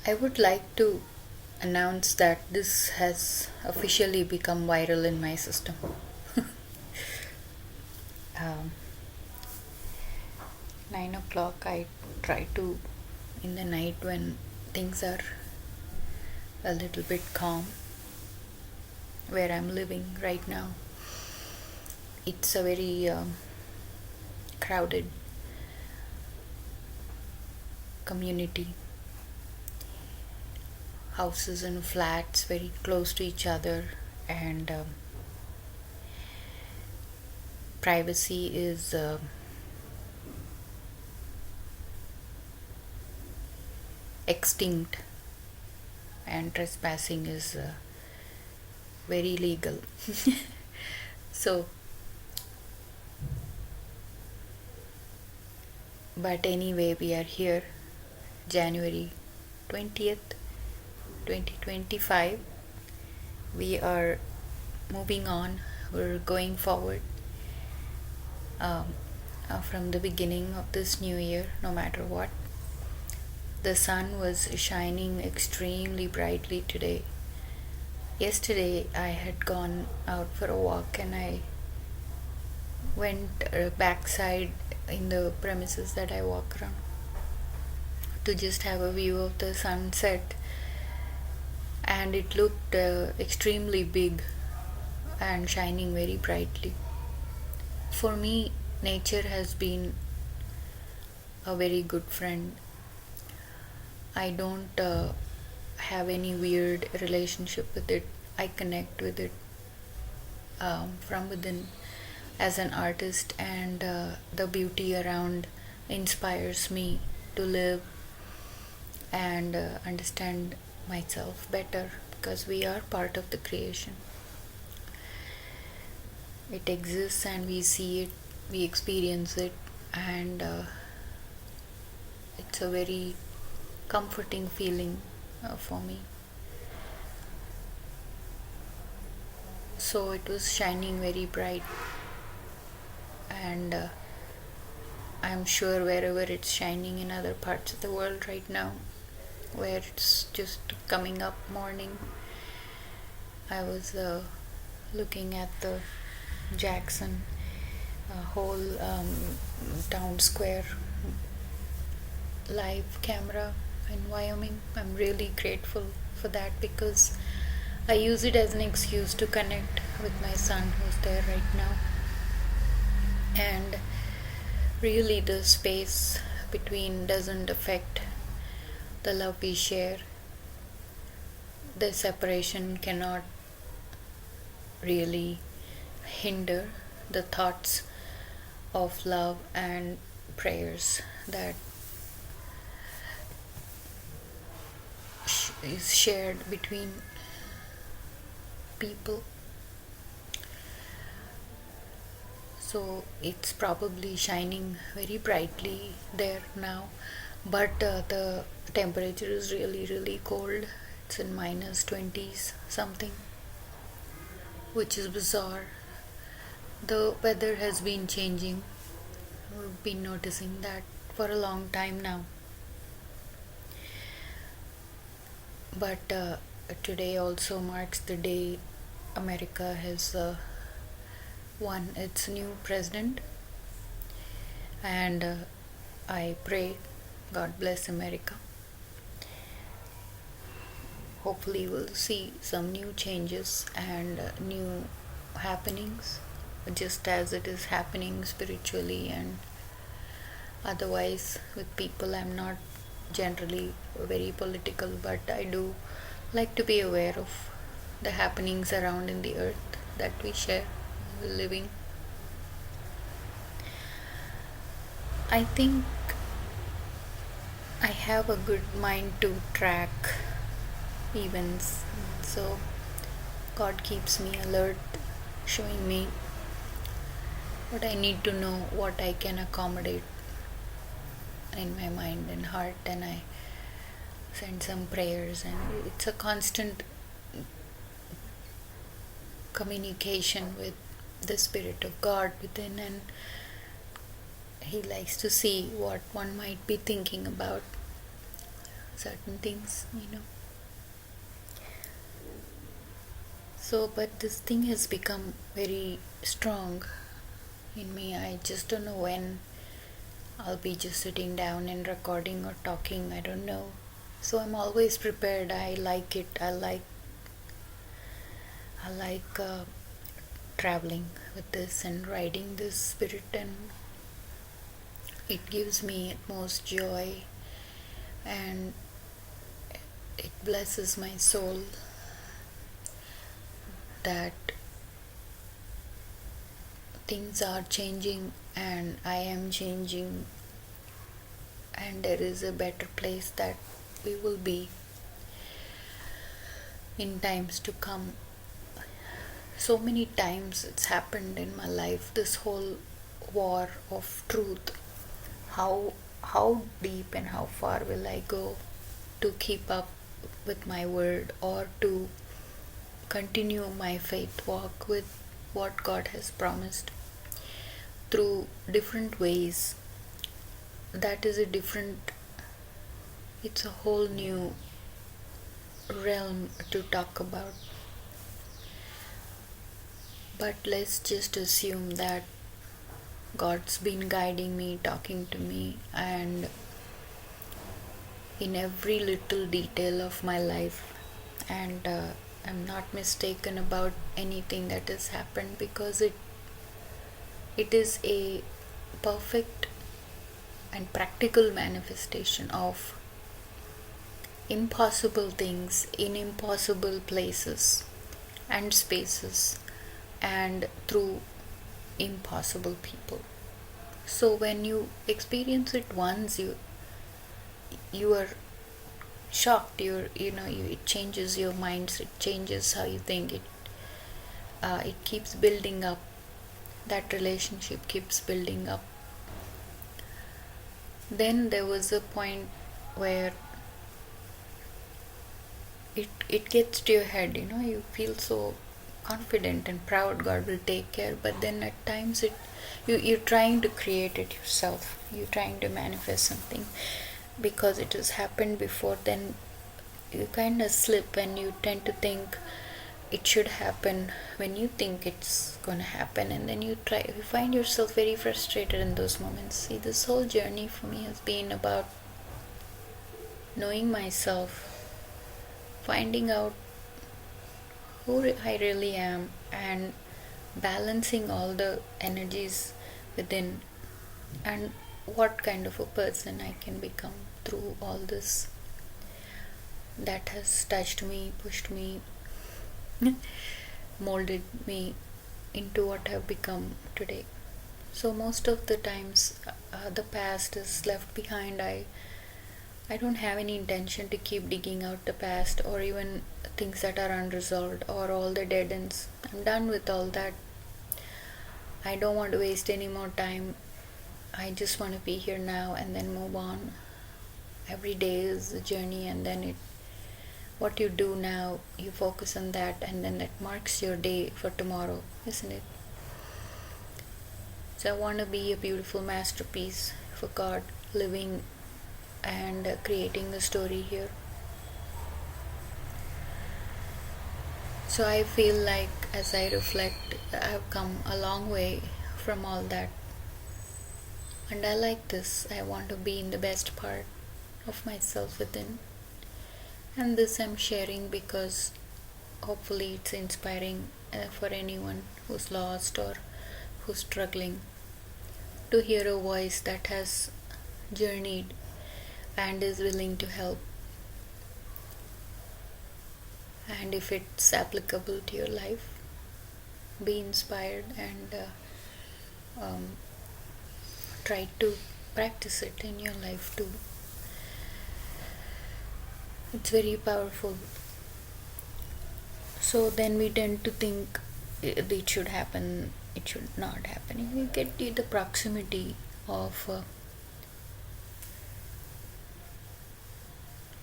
I would like to announce that this has officially become viral in my system. um, 9 o'clock, I try to, in the night when things are a little bit calm, where I'm living right now. It's a very crowded community, houses and flats very close to each other, and privacy is extinct, and trespassing is very legal. So, but anyway, we are here, January 20th, 2025. We are moving on, we're going forward from the beginning of this new year, no matter what. The sun was shining extremely brightly today. Yesterday, I had gone out for a walk and I went backside in the premises that I walk around to just have a view of the sunset, and it looked extremely big and shining very brightly. For me, nature has been a very good friend. I don't have any weird relationship with it. I connect with it from within as an artist, and the beauty around inspires me to live and understand myself better, because we are part of the creation. It exists and we see it, we experience it, and it's a very comforting feeling for me. So it was shining very bright, and I'm sure wherever it's shining in other parts of the world right now, where it's just coming up morning, I was looking at the Jackson whole town square live camera in Wyoming. I'm really grateful for that, because I use it as an excuse to connect with my son who's there right now. And really, the space between doesn't affect the love we share. The separation cannot really hinder the thoughts of love and prayers that is shared between people. So it's probably shining very brightly there now, but the temperature is really cold. It's in minus 20s something, which is bizarre. The weather has been changing. We've been noticing that for a long time now. But today also marks the day America has won its new president, and I pray God bless America. Hopefully we'll see some new changes and new happenings, just as it is happening spiritually and otherwise with people. I'm not generally very political, but I do like to be aware of the happenings around in the earth that we share living. I think I have a good mind to track events, so God keeps me alert, showing me what I need to know, what I can accommodate in my mind and heart, and I send some prayers, and it's a constant communication with the Spirit of God within, and He likes to see what one might be thinking about. certain things. So, but this thing has become very strong in me. I just don't know when I'll be just sitting down and recording or talking. I don't know. So I'm always prepared. I like it. I like traveling with this and riding this spirit, and it gives me utmost joy, and it blesses my soul that things are changing and I am changing, and there is a better place that we will be in times to come. So many times it's happened in my life, this whole war of truth. How deep and how far will I go to keep up with my word, or to continue my faith walk with what God has promised through different ways? That is a different, it's a whole new realm to talk about. But let's just assume that God's been guiding me, talking to me, and in every little detail of my life, and I'm not mistaken about anything that has happened, because it is a perfect and practical manifestation of impossible things in impossible places and spaces, and through impossible people. So when you experience it once, you are shocked. It changes your minds. It changes how you think. It keeps building up. That relationship keeps building up. Then there was a point where it gets to your head. You feel so confident and proud. God will take care. But then at times you're trying to create it yourself. You're trying to manifest something because it has happened before. Then you kind of slip and you tend to think it should happen when you think it's gonna happen, and then you find yourself very frustrated in those moments. See, this whole journey for me has been about knowing myself, finding out who I really am, and balancing all the energies within, and what kind of a person I can become through all this. That has touched me, pushed me, molded me into what I've become today. So most of the times, the past is left behind. I don't have any intention to keep digging out the past, or even things that are unresolved, or all the dead ends. I'm done with all that. I don't want to waste any more time. I just want to be here now and then move on. Every day is a journey, and then what you do now, you focus on that, and then that marks your day for tomorrow, isn't it? So I want to be a beautiful masterpiece for God, living and creating the story here. So I feel like, as I reflect, I've come a long way from all that, and I like this. I want to be in the best part of myself within, and this I'm sharing because hopefully it's inspiring for anyone who's lost or who's struggling, to hear a voice that has journeyed and is willing to help. And if it's applicable to your life, be inspired and try to practice it in your life too. It's very powerful. So then we tend to think it should happen, it should not happen. If we get the proximity of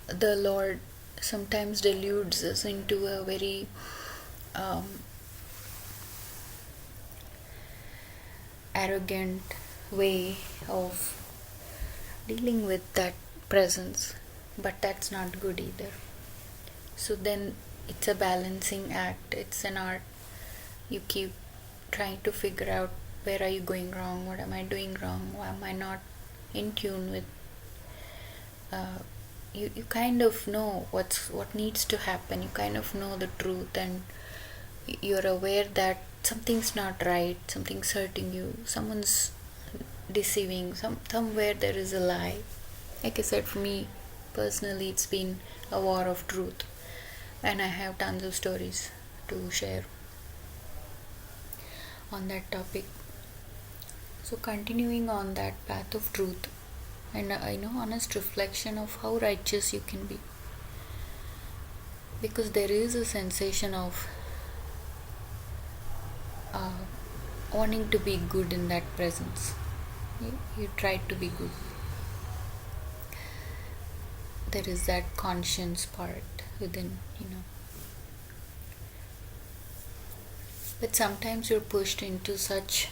the Lord, sometimes deludes us into a very arrogant way of dealing with that presence. but that's not good either. So then it's a balancing act, it's an art. You keep trying to figure out, where are you going wrong, what am I doing wrong, why am I not in tune with uh, you kind of know what needs to happen. You kind of know the truth, and you're aware that something's not right, something's hurting you, someone's deceiving, somewhere there is a lie. Like I said, for me personally, it's been a war of truth, and I have tons of stories to share on that topic. So continuing on that path of truth, and honest reflection of how righteous you can be, because there is a sensation of uh, wanting to be good in that presence. You try to be good. There is that conscience part within. But sometimes you're pushed into such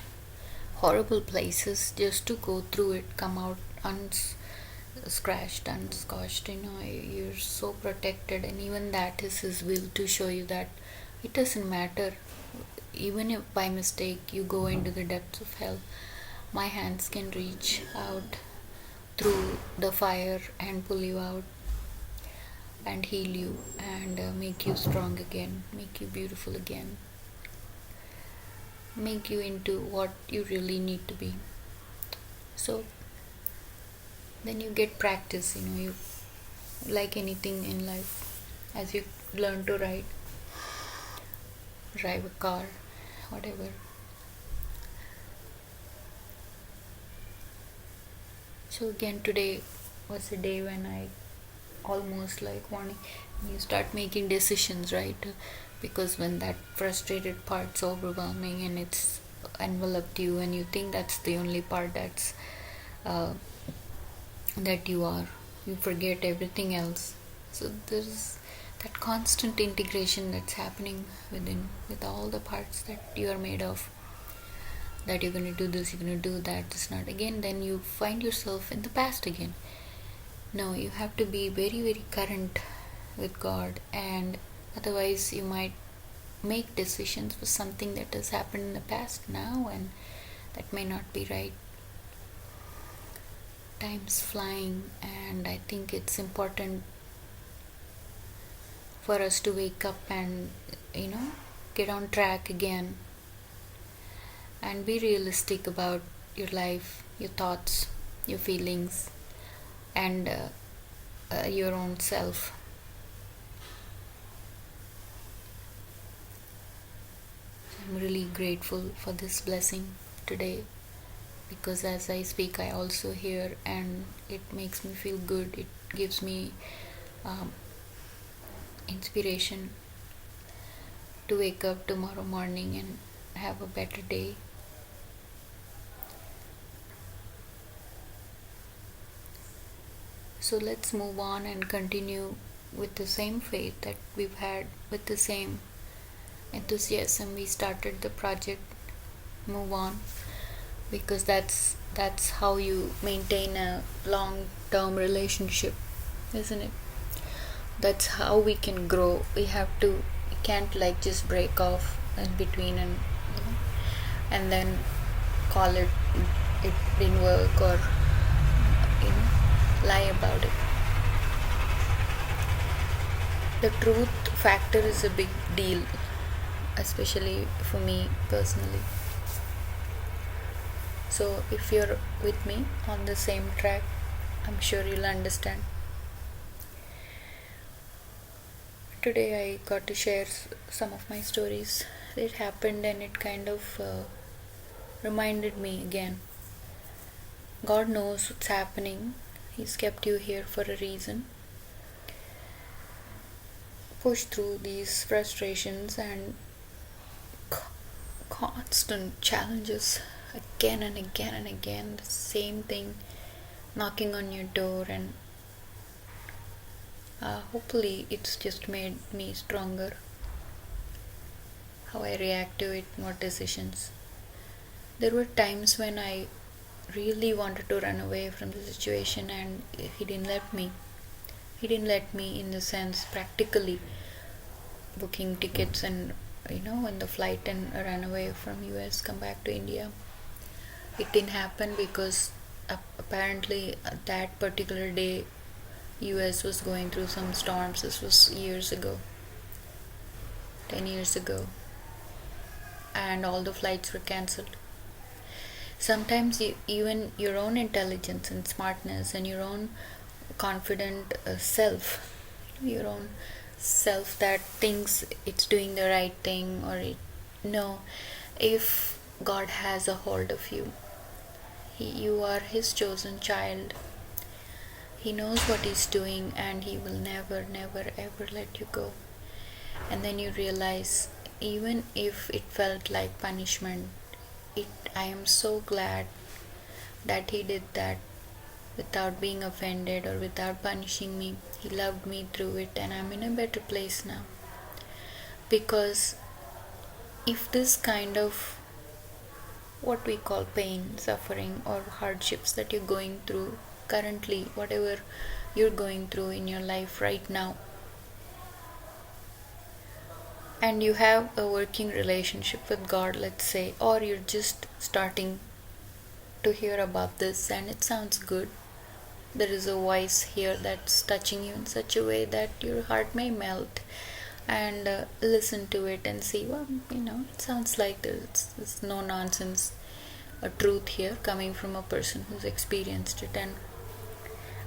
horrible places just to go through it, come out unscratched, unscotched. You're so protected, and even that is His will, to show you that it doesn't matter. Even if by mistake you go into the depths of hell, my hands can reach out through the fire and pull you out and heal you, and make you strong again, make you beautiful again, make you into what you really need to be. So then you get practice. You, like anything in life, as you learn to drive a car, whatever. So again, today was a day when I almost like wanting, you start making decisions, right? Because when that frustrated part's overwhelming and it's enveloped you, and you think that's the only part that's that you forget everything else. So there's that constant integration that's happening with all the parts that you are made of, that you're going to do this, you're going to do that, this not again. Then you find yourself in the past again. No, you have to be very, very current with God, and otherwise you might make decisions for something that has happened in the past now, and that may not be right. Time's flying, and I think it's important for us to wake up and get on track again, and be realistic about your life, your thoughts, your feelings, and your own self. I'm really grateful for this blessing today, because as I speak, I also hear, and it makes me feel good. It gives me inspiration to wake up tomorrow morning and have a better day. So let's move on and continue with the same faith that we've had, with the same enthusiasm we started the project. Move on, because that's how you maintain a long-term relationship, isn't it? That's how we can grow. We can't like just break off in between, and then call it didn't work, or lie about it. The truth factor is a big deal, especially for me personally. So if you're with me on the same track, I'm sure you'll understand. Today I got to share some of my stories. It happened, and it kind of reminded me again. God knows what's happening. He's kept you here for a reason. Push through these frustrations and constant challenges again and again and again. The same thing knocking on your door, and hopefully it's just made me stronger. How I react to it, what decisions. There were times when I really wanted to run away from the situation, and he didn't let me. He didn't let me, in the sense, practically booking tickets and in the flight and run away from US, come back to India. It didn't happen because apparently that particular day US was going through some storms. This was years ago, 10 years ago, and all the flights were cancelled. Sometimes even your own intelligence and smartness and your own confident self, your own self that thinks it's doing the right thing, or no, if God has a hold of you, you are His chosen child. He knows what He's doing, and He will never, never, ever let you go. And then you realize, even if it felt like punishment, I am so glad that He did that without being offended or without punishing me. He loved me through it, and I'm in a better place now. Because if this kind of what we call pain, suffering, or hardships that you're going through currently, whatever you're going through in your life right now, and you have a working relationship with God, let's say, or you're just starting to hear about this and it sounds good, there is a voice here that's touching you in such a way that your heart may melt, and listen to it and see, well, it sounds like there's no nonsense, a truth here coming from a person who's experienced it and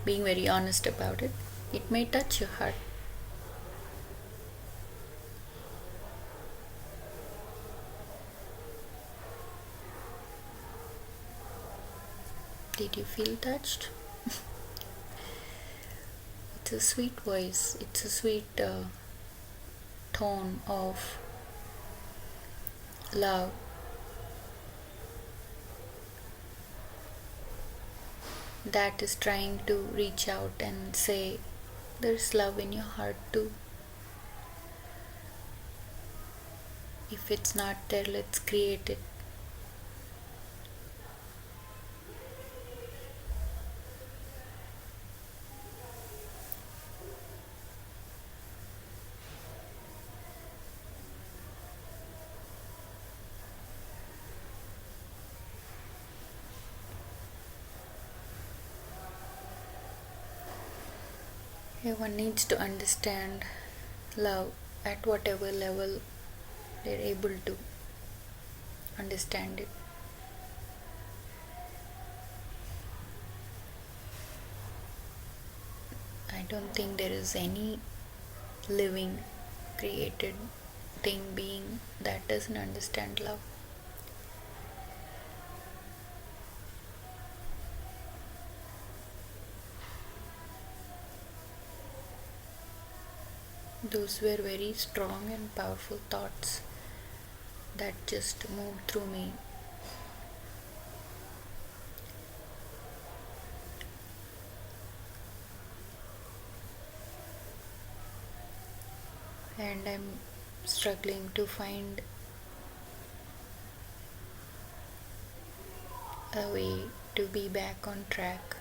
being very honest about it. It may touch your heart. Did you feel touched? It's a sweet voice, it's a sweet tone of love. That is trying to reach out and say, there's love in your heart too. If it's not there, let's create it. One needs to understand love at whatever level they're able to understand it. I don't think there is any living, created thing, being, that doesn't understand love. Those were very strong and powerful thoughts that just moved through me. And I'm struggling to find a way to be back on track.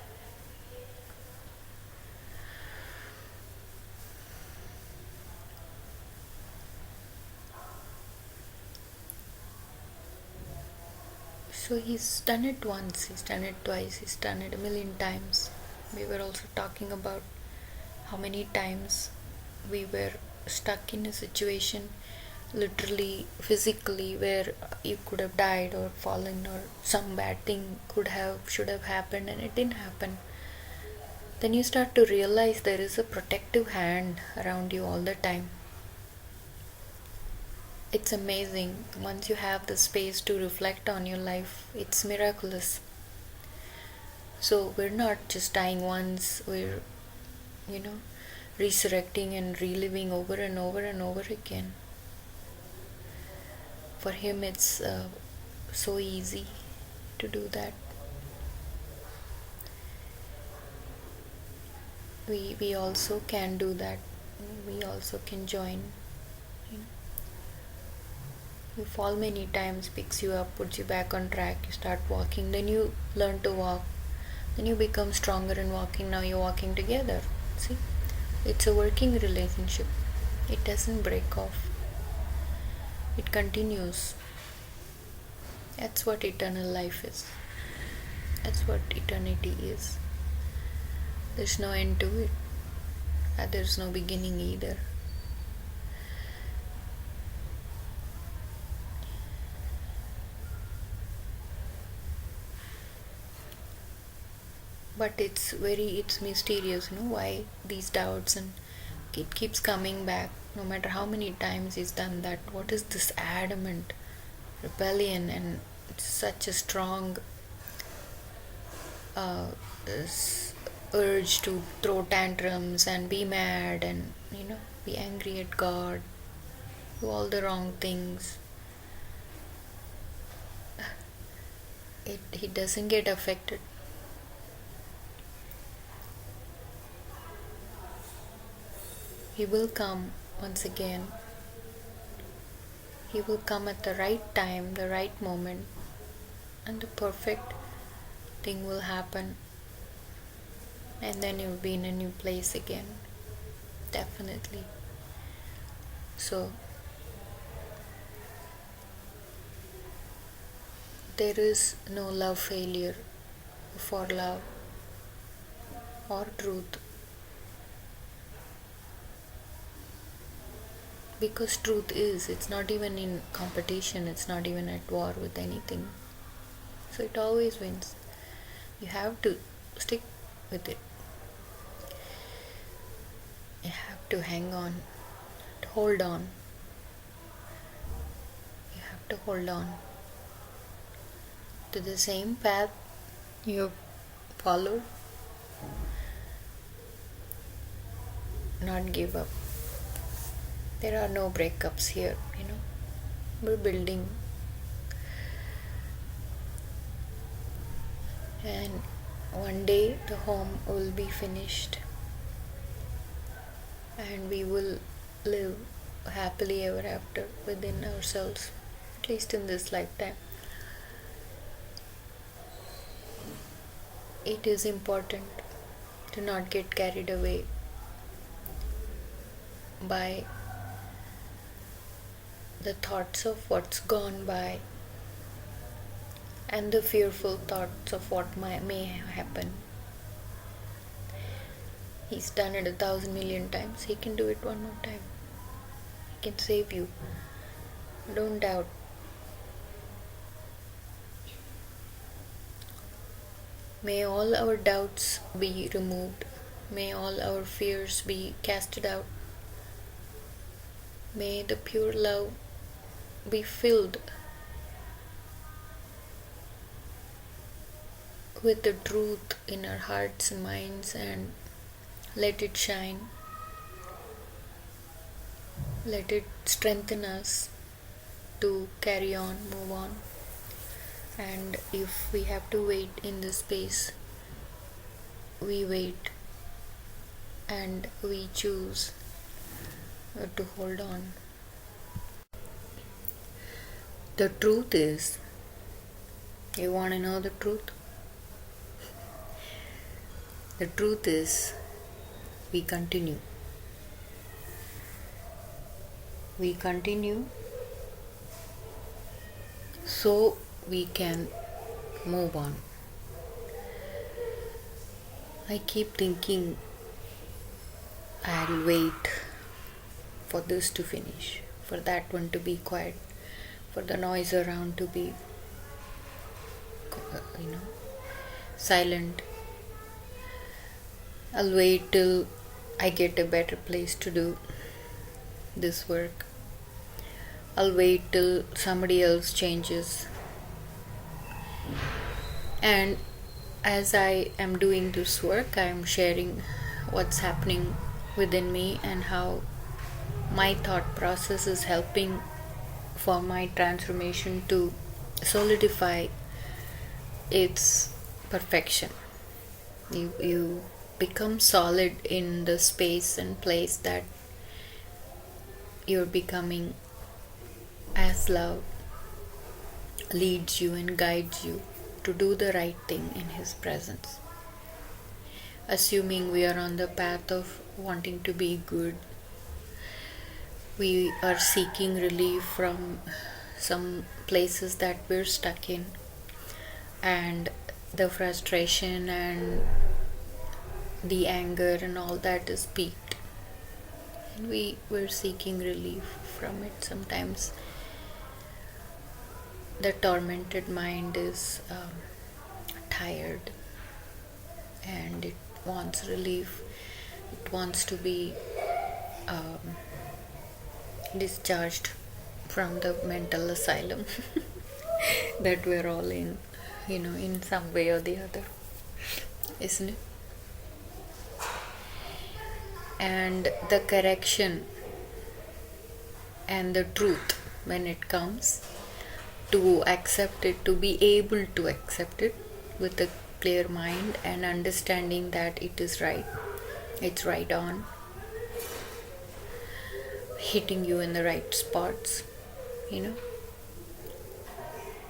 So he's done it once, he's done it twice, he's done it a million times. We were also talking about how many times we were stuck in a situation, literally, physically, where you could have died or fallen, or some bad thing should have happened, and it didn't happen. Then you start to realize there is a protective hand around you all the time. It's amazing. Once you have the space to reflect on your life, it's miraculous. So we're not just dying once, we're, resurrecting and reliving over and over and over again. For Him, it's so easy to do that. We also can do that. We also can join. You fall many times, picks you up, puts you back on track, you start walking, then you learn to walk, then you become stronger in walking, now you're walking together. See? It's a working relationship. It doesn't break off, it continues. That's what eternal life is. That's what eternity is. There's no end to it, and there's no beginning either. But it's mysterious, why these doubts, and it keeps coming back no matter how many times he's done that. What is this adamant rebellion and such a strong urge to throw tantrums and be mad and be angry at God, do all the wrong things. He doesn't get affected. He will come once again. He will come at the right time, the right moment, and the perfect thing will happen. And then you'll be in a new place again. Definitely. So, there is no love failure for love or truth. Because truth it's not even in competition, it's not even at war with anything. So it always wins. You have to stick with it. You have to hang on, to hold on. You have to hold on to the same path you followed. Not give up. There are no breakups here, We're building. And one day the home will be finished. And we will live happily ever after within ourselves, at least in this lifetime. It is important to not get carried away by the thoughts of what's gone by and the fearful thoughts of what may happen. He's done it 1,000 million times. He can do it one more time. He can save you. Don't doubt. May all our doubts be removed. May all our fears be casted out. May the pure love be filled with the truth in our hearts and minds, and let it shine. Let it strengthen us to carry on, move on. And if we have to wait in this space, we wait and we choose to hold on. The truth is, you want to know the truth? The truth is, we continue. We continue so we can move on. I keep thinking I'll wait for this to finish, for that one to be quiet, for the noise around to be silent. I'll wait till I get a better place to do this work. I'll wait till somebody else changes. And as I am doing this work, I am sharing what's happening within me and how my thought process is helping for my transformation to solidify its perfection. You become solid in the space and place that you're becoming, as love leads you and guides you to do the right thing in His presence. Assuming we are on the path of wanting to be good. We are seeking relief from some places that we're stuck in, and the frustration and the anger and all that is peaked, and we were seeking relief from it. Sometimes the tormented mind is tired and it wants relief. It wants to be discharged from the mental asylum that we're all in, in some way or the other, isn't it? And the correction and the truth, when it comes, to accept it, to be able to accept it with a clear mind and understanding that it is right, it's right on, hitting you in the right spots,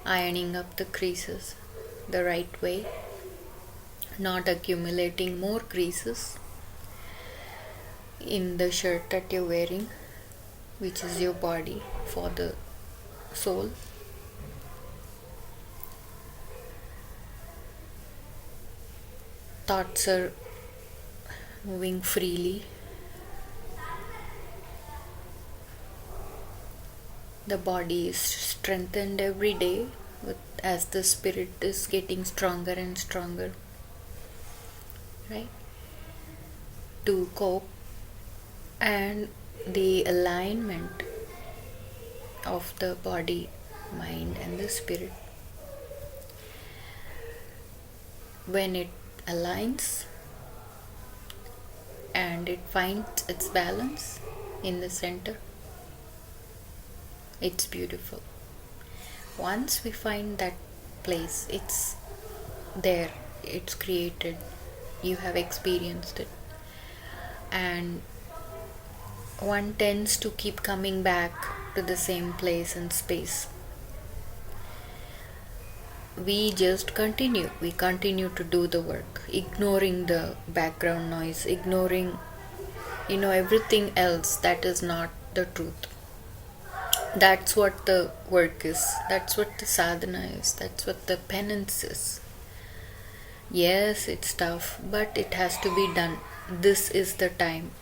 ironing up the creases the right way, not accumulating more creases in the shirt that you're wearing, which is your body for the soul. Thoughts are moving freely. The body is strengthened every day as the spirit is getting stronger and stronger, right? To cope. And the alignment of the body, mind, and the spirit, when it aligns and it finds its balance in the center, it's beautiful. Once we find that place, it's there, it's created, you have experienced it, and one tends to keep coming back to the same place and space. We just continue. We continue to do the work, ignoring the background noise, ignoring, everything else that is not the truth. That's what the work is. That's what the sadhana is. That's what the penance is. Yes, it's tough, but it has to be done. This is the time.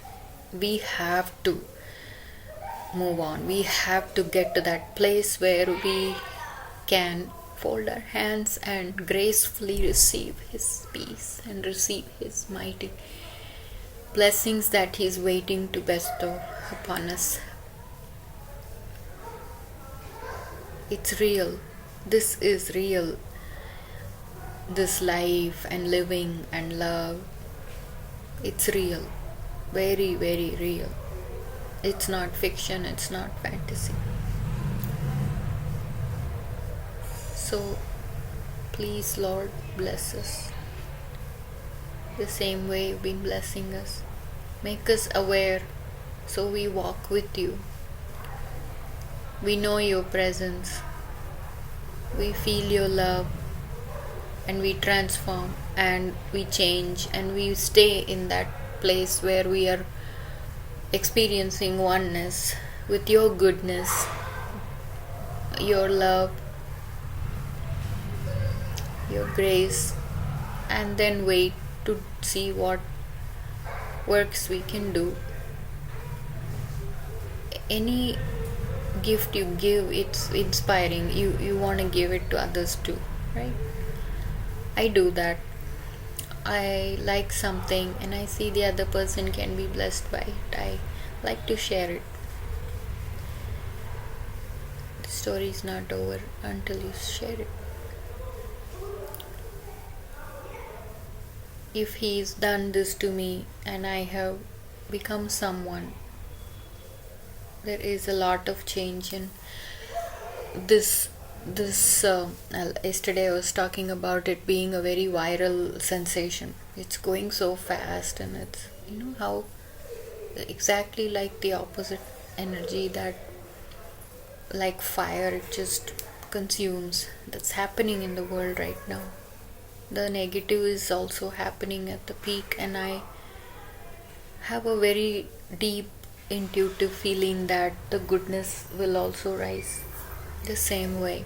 We have to move on. We have to get to that place where we can fold our hands and gracefully receive His peace and receive His mighty blessings that He is waiting to bestow upon us. It's real. This is real. This life and living and love, it's real. Very, very real. It's not fiction, it's not fantasy. So, please, Lord, bless us the same way you've been blessing us. Make us aware so we walk with you. We know your presence. We feel your love, and we transform and we change and we stay in that place where we are experiencing oneness with your goodness, your love, your grace, and then wait to see what works we can do. Any gift you give, it's inspiring. You want to give it to others too, right? I do that. I like something and I see the other person can be blessed by it. I like to share it. The story is not over until you share it. If He's done this to me and I have become someone, there is a lot of change in this. Yesterday I was talking about it being a very viral sensation. It's going so fast, and it's how exactly like the opposite energy that like fire, it just consumes. That's happening in the world right now. The negative is also happening at the peak, and I have a very deep intuitive feeling that the goodness will also rise the same way.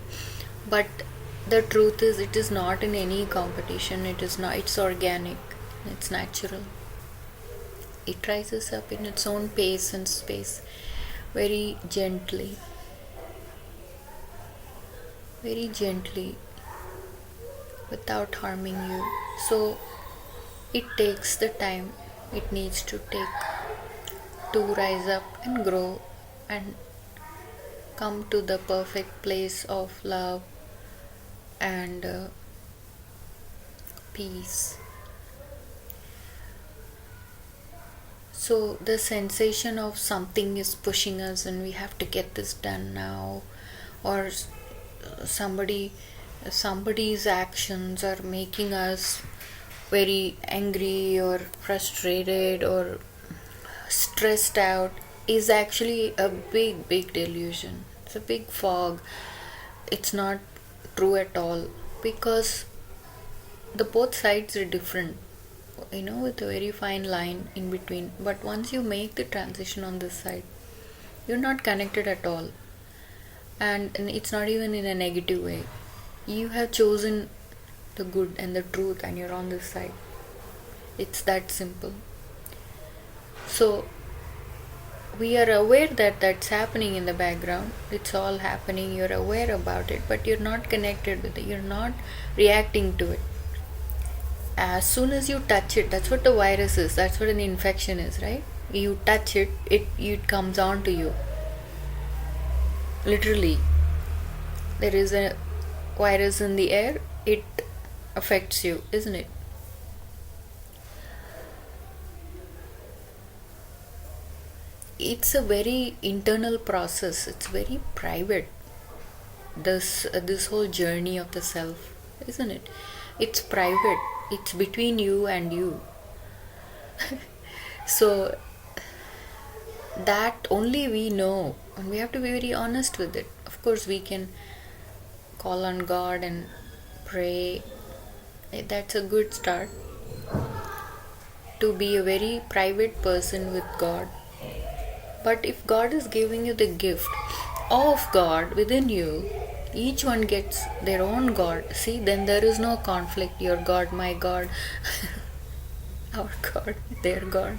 But the truth is, it is not in any competition, it is not, it's organic, it's natural. It rises up in its own pace and space, very gently, very gently, without harming you. So it takes the time it needs to take to rise up and grow and come to the perfect place of love and peace. So the sensation of something is pushing us and we have to get this done now, or somebody somebody's actions are making us very angry or frustrated or stressed out, is actually a big delusion. It's a big fog. It's not true at all, because the both sides are different, with a very fine line in between. But once you make the transition on this side, you're not connected at all, and it's not even in a negative way. You have chosen the good and the truth, and you're on this side. It's that simple. So we are aware that that's happening in the background. It's all happening, you're aware about it, but you're not connected with it, you're not reacting to it. As soon as you touch it, that's what the virus is, that's what an infection is, right? You touch it, it comes on to you. Literally, there is a virus in the air, it affects you, isn't it? It's a very internal process, it's very private, this whole journey of the self, isn't it? It's private, it's between you and you. So that only we know, and we have to be very honest with it. Of course we can call on God and pray. That's a good start, to be a very private person with God. But if God is giving you the gift of God within you, each one gets their own God. See, then there is no conflict. Your God, my God, our God, their God.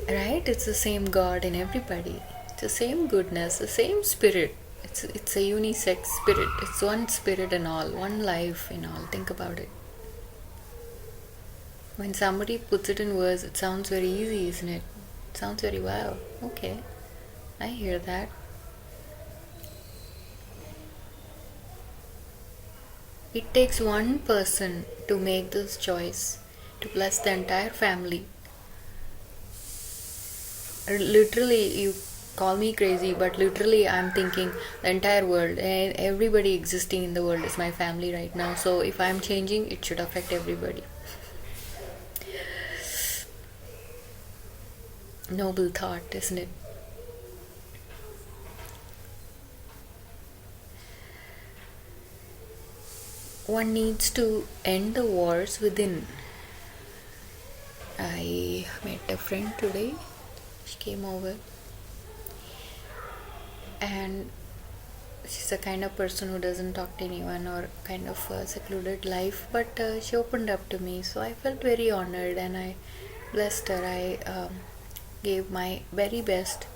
Right? It's the same God in everybody. It's the same goodness, the same spirit. It's a unisex spirit. It's one spirit in all, one life in all. Think about it. When somebody puts it in words, it sounds very easy, isn't it? It sounds very wow. Okay, I hear that. It takes one person to make this choice, to bless the entire family. Literally, you call me crazy, but literally I'm thinking the entire world and everybody existing in the world is my family right now. So if I'm changing, it should affect everybody. Noble thought, isn't it? One needs to end the wars within. I met a friend today. She came over, and she's a kind of person who doesn't talk to anyone, or kind of a secluded life, but she opened up to me, so I felt very honored and I blessed her. I gave my very best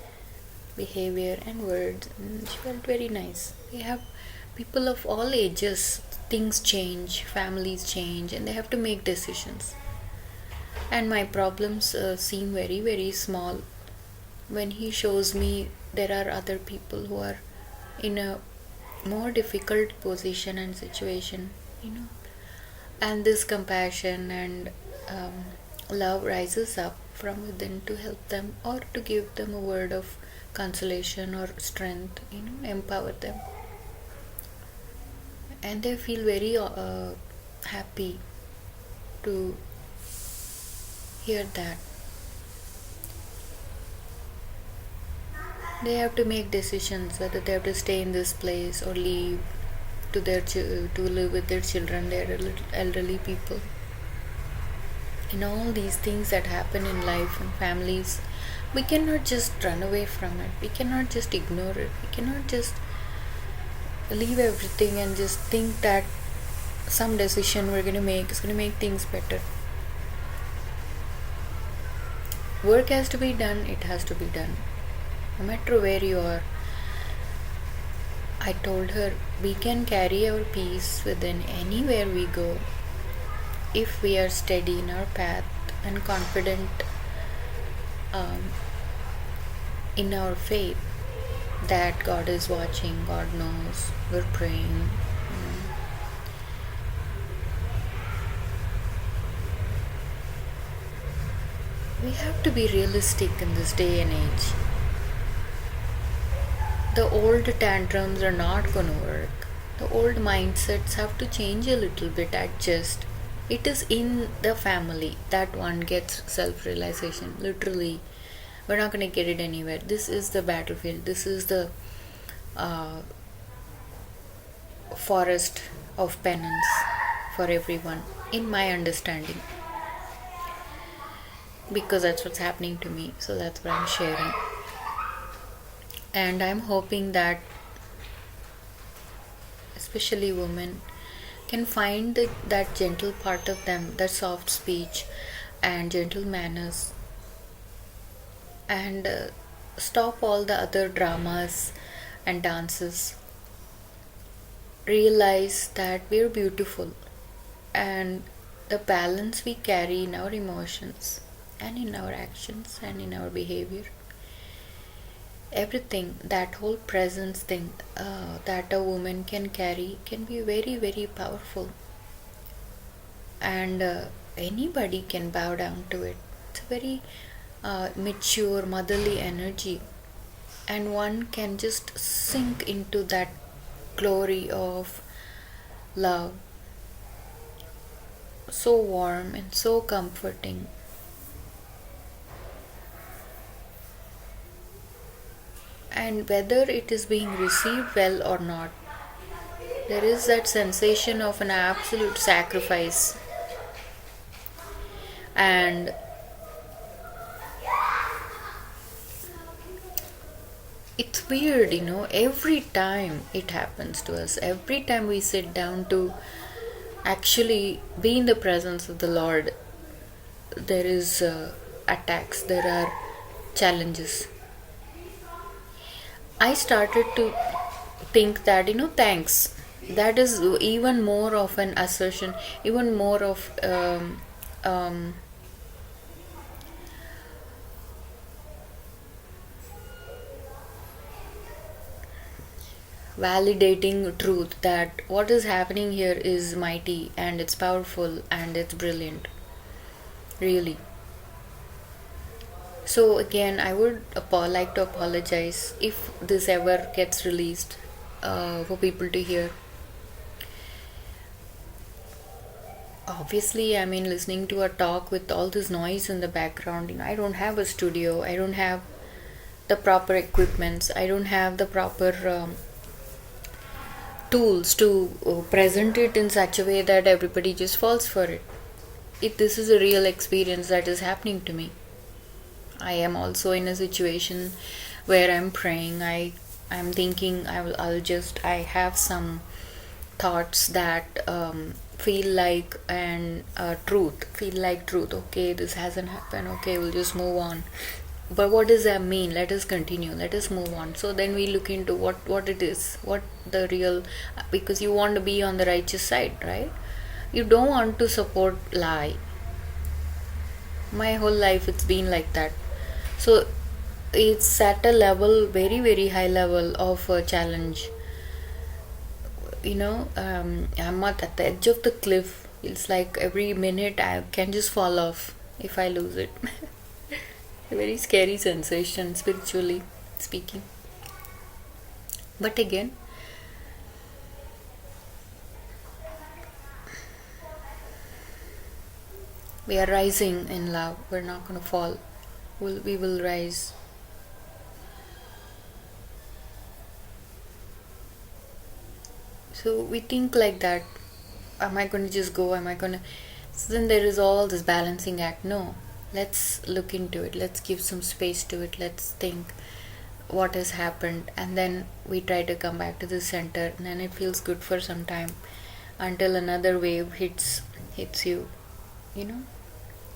behavior and words, and she felt very nice. We have people of all ages, things change, families change, and they have to make decisions. And my problems seem very small when he shows me there are other people who are in a more difficult position and situation, and this compassion and love rises up from within to help them, or to give them a word of consolation or strength, empower them, and they feel very happy to hear that. They have to make decisions whether they have to stay in this place or leave to to live with their children. They are elderly people, In all these things that happen in life and families, we cannot just run away from it, we cannot just ignore it, we cannot just leave everything and just think that some decision we're going to make is going to make things better. Work has to be done, it has to be done, no matter where you are. I told her we can carry our peace within anywhere we go if we are steady in our path and confident um, in our faith that God is watching, God knows, we're praying. We have to be realistic in this day and age. The old tantrums are not going to work. The old mindsets have to change a little bit, adjust. It is in the family that one gets self realization. Literally, we're not going to get it anywhere. This is the battlefield, this is the uh, forest of penance for everyone, in my understanding, because that's what's happening to me, so that's what I'm sharing. And I'm hoping that especially women can find that gentle part of them, that soft speech and gentle manners, and stop all the other dramas and dances. Realize that we're beautiful, and the balance we carry in our emotions and in our actions and in our behavior, everything, that whole presence thing that a woman can carry can be very, very powerful, and anybody can bow down to it. It's a very mature motherly energy, and one can just sink into that glory of love, so warm and so comforting. And whether it is being received well or not, there is that sensation of an absolute sacrifice. And it's weird, every time it happens to us, every time we sit down to actually be in the presence of the Lord, there is attacks, there are challenges. I started to think that, thanks, that is even more of an assertion, even more of um, validating truth, that what is happening here is mighty and it's powerful and it's brilliant, really. So again, I would like to apologize if this ever gets released for people to hear. Obviously, I mean, listening to a talk with all this noise in the background, I don't have a studio, I don't have the proper equipments, I don't have the proper tools to present it in such a way that everybody just falls for it. This is a real experience that is happening to me. I am also in a situation where I'm praying. I'm thinking I have some thoughts that feel like truth. Okay, this hasn't happened. Okay, we'll just move on. But what does that mean? Let us continue. Let us move on. So then we look into what it is, what the real, because you want to be on the righteous side, right? You don't want to support lie. My whole life it's been like that. So it's at a level, very, very high level of a challenge. I'm not at the edge of the cliff. It's like every minute I can just fall off if I lose it. A very scary sensation, spiritually speaking. But again, we are rising in love. We're not going to fall. We will rise. So we think like that. Am I going to just go? Am I going to? So then there is all this balancing act. No, let's look into it. Let's give some space to it. Let's think what has happened, and then we try to come back to the center, and then it feels good for some time until another wave hits you. You know.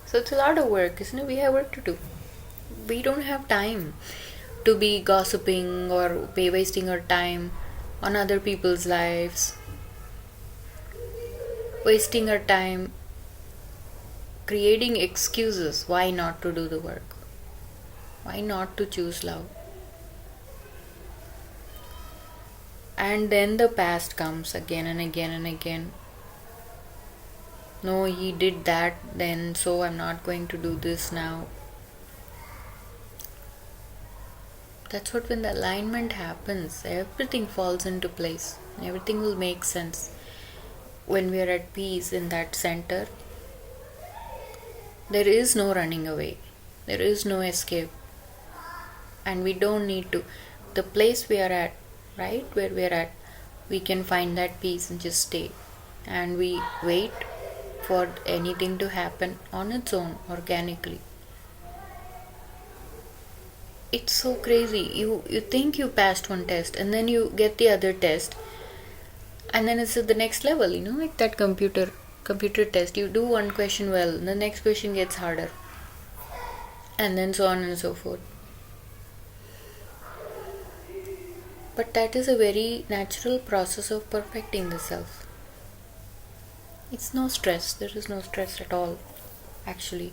So it's a lot of work, isn't it? We have work to do. We don't have time to be gossiping or be wasting our time on other people's lives, wasting our time creating excuses why not to do the work, why not to choose love. And then the past comes again and again and again. No, he did that then, so I'm not going to do this now. That's what, when the alignment happens, everything falls into place. Everything will make sense. When we are at peace in that center, there is no running away, there is no escape, and we don't need to. The place we are at, right where we are at, we can find that peace and just stay. And we wait for anything to happen on its own, organically. It's so crazy. You think you passed one test, and then you get the other test, and then it's at the next level, like that computer test. You do one question well, the next question gets harder, and then so on and so forth. But that is a very natural process of perfecting the self. It's no stress. There is no stress at all, actually.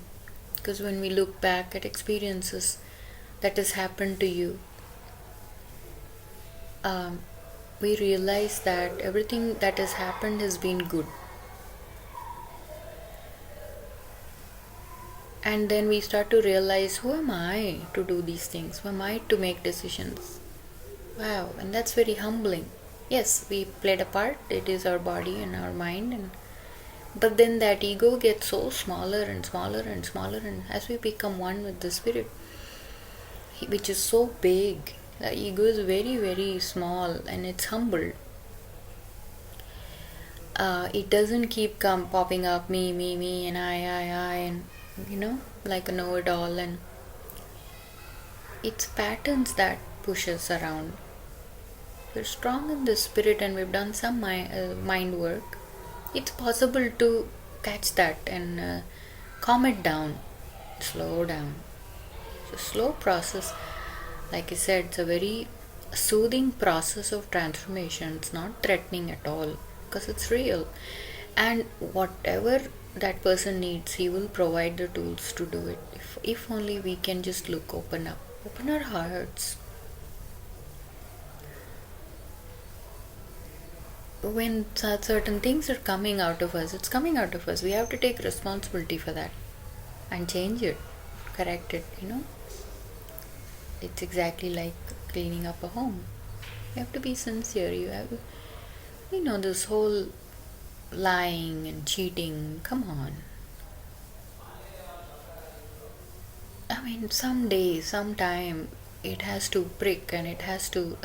Because when we look back at experiences that has happened to you, we realize that everything that has happened has been good. And then we start to realize, who am I to do these things? Who am I to make decisions? Wow, and that's very humbling. Yes, we played a part. It is our body and our mind, but then that ego gets so smaller and smaller and smaller, and as we become one with the spirit, which is so big, the ego is very, very small, and it's humbled. It doesn't keep popping up, me, and I, and like a know-it-all, and it's patterns that push us around. We're strong in the spirit, and we've done some mind work. It's possible to catch that and calm it down, slow down. It's a slow process. Like I said, it's a very soothing process of transformation. It's not threatening at all, because it's real. And whatever that person needs, he will provide the tools to do it. If only we can just open our hearts. When certain things are coming out of us, it's coming out of us. We have to take responsibility for that and change it, correct it. It's exactly like cleaning up a home. You have to be sincere. You have, this whole lying and cheating. Come on. I mean, someday, sometime, it has to prick, and it has to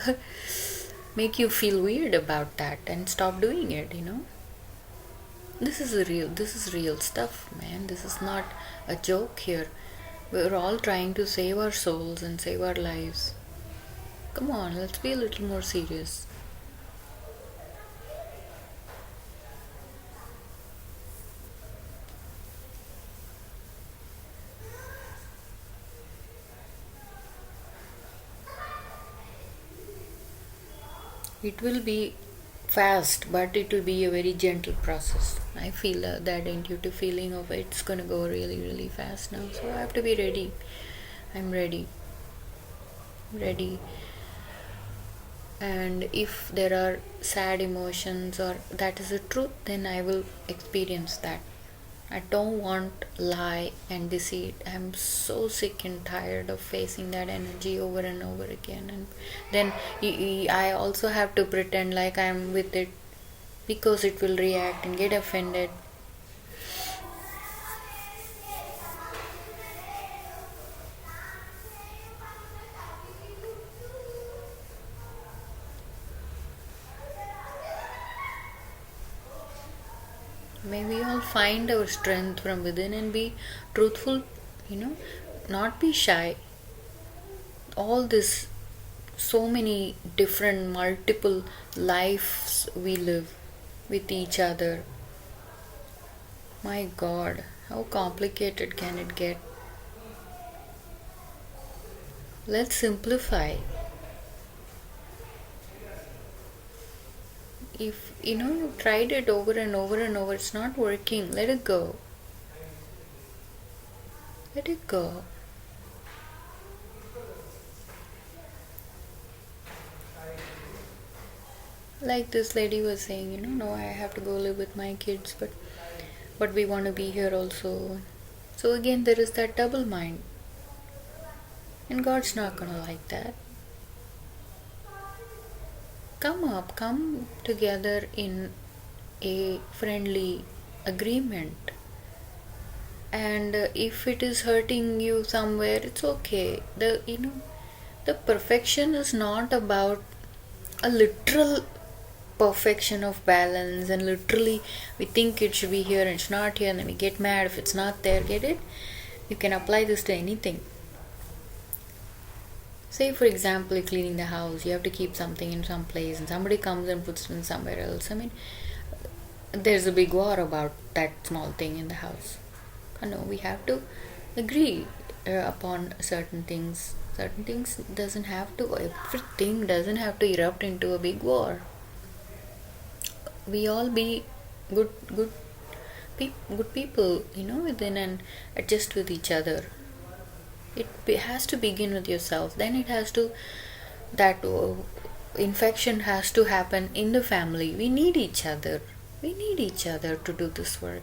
make you feel weird about that and stop doing it. This is real stuff, man. This is not a joke here. We're all trying to save our souls and save our lives. Come on, let's be a little more serious. It will be fast, but it will be a very gentle process. I feel that intuitive feeling of it's gonna go really, really fast now. So I have to be ready. I'm ready. Ready. And if there are sad emotions, or that is the truth, then I will experience that. I don't want lie and deceit. I'm so sick and tired of facing that energy over and over again. And then I also have to pretend like I'm with it, because it will react and get offended. May we all find our strength from within and be truthful, you know, not be shy. All this, so many different, multiple lives we live with each other. My God, how complicated can it get? Let's simplify. If you tried it over and over and over, it's not working, let it go. Let it go. Like this lady was saying, no, I have to go live with my kids, but we want to be here also. So again, there is that double mind, and God's not gonna like that. Come together in a friendly agreement. And if it is hurting you somewhere, it's okay. The perfection is not about a literal perfection of balance, and literally we think it should be here and it's not here, and then we get mad if it's not there. Get it? You can apply this to anything. Say for example, you're cleaning the house, you have to keep something in some place and somebody comes and puts it in somewhere else. I mean, there's a big war about that small thing in the house. No, we have to agree upon certain things. Certain things doesn't have to, everything doesn't have to erupt into a big war. We all be good people, within, and adjust with each other. It has to begin with yourself. Then it has to, that infection has to happen in the family. We need each other. We need each other to do this work.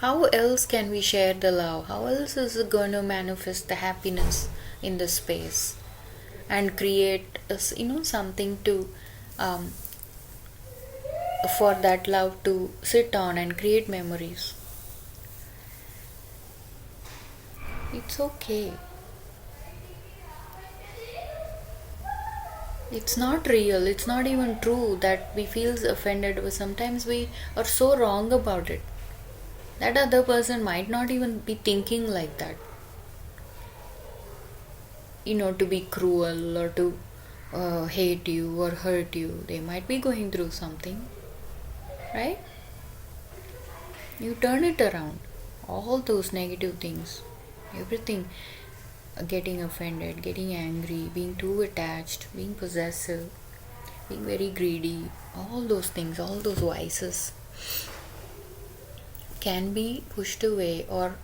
How else can we share the love? How else is it going to manifest the happiness in the space and create, something to for that love to sit on and create memories? It's okay. It's not real. It's not even true that we feel offended, but sometimes we are so wrong about it. That other person might not even be thinking like that. To be cruel or to hate you or hurt you. They might be going through something. Right? You turn it around. All those negative things. Everything, getting offended, getting angry, being too attached, being possessive, being very greedy, all those things, all those vices can be pushed away or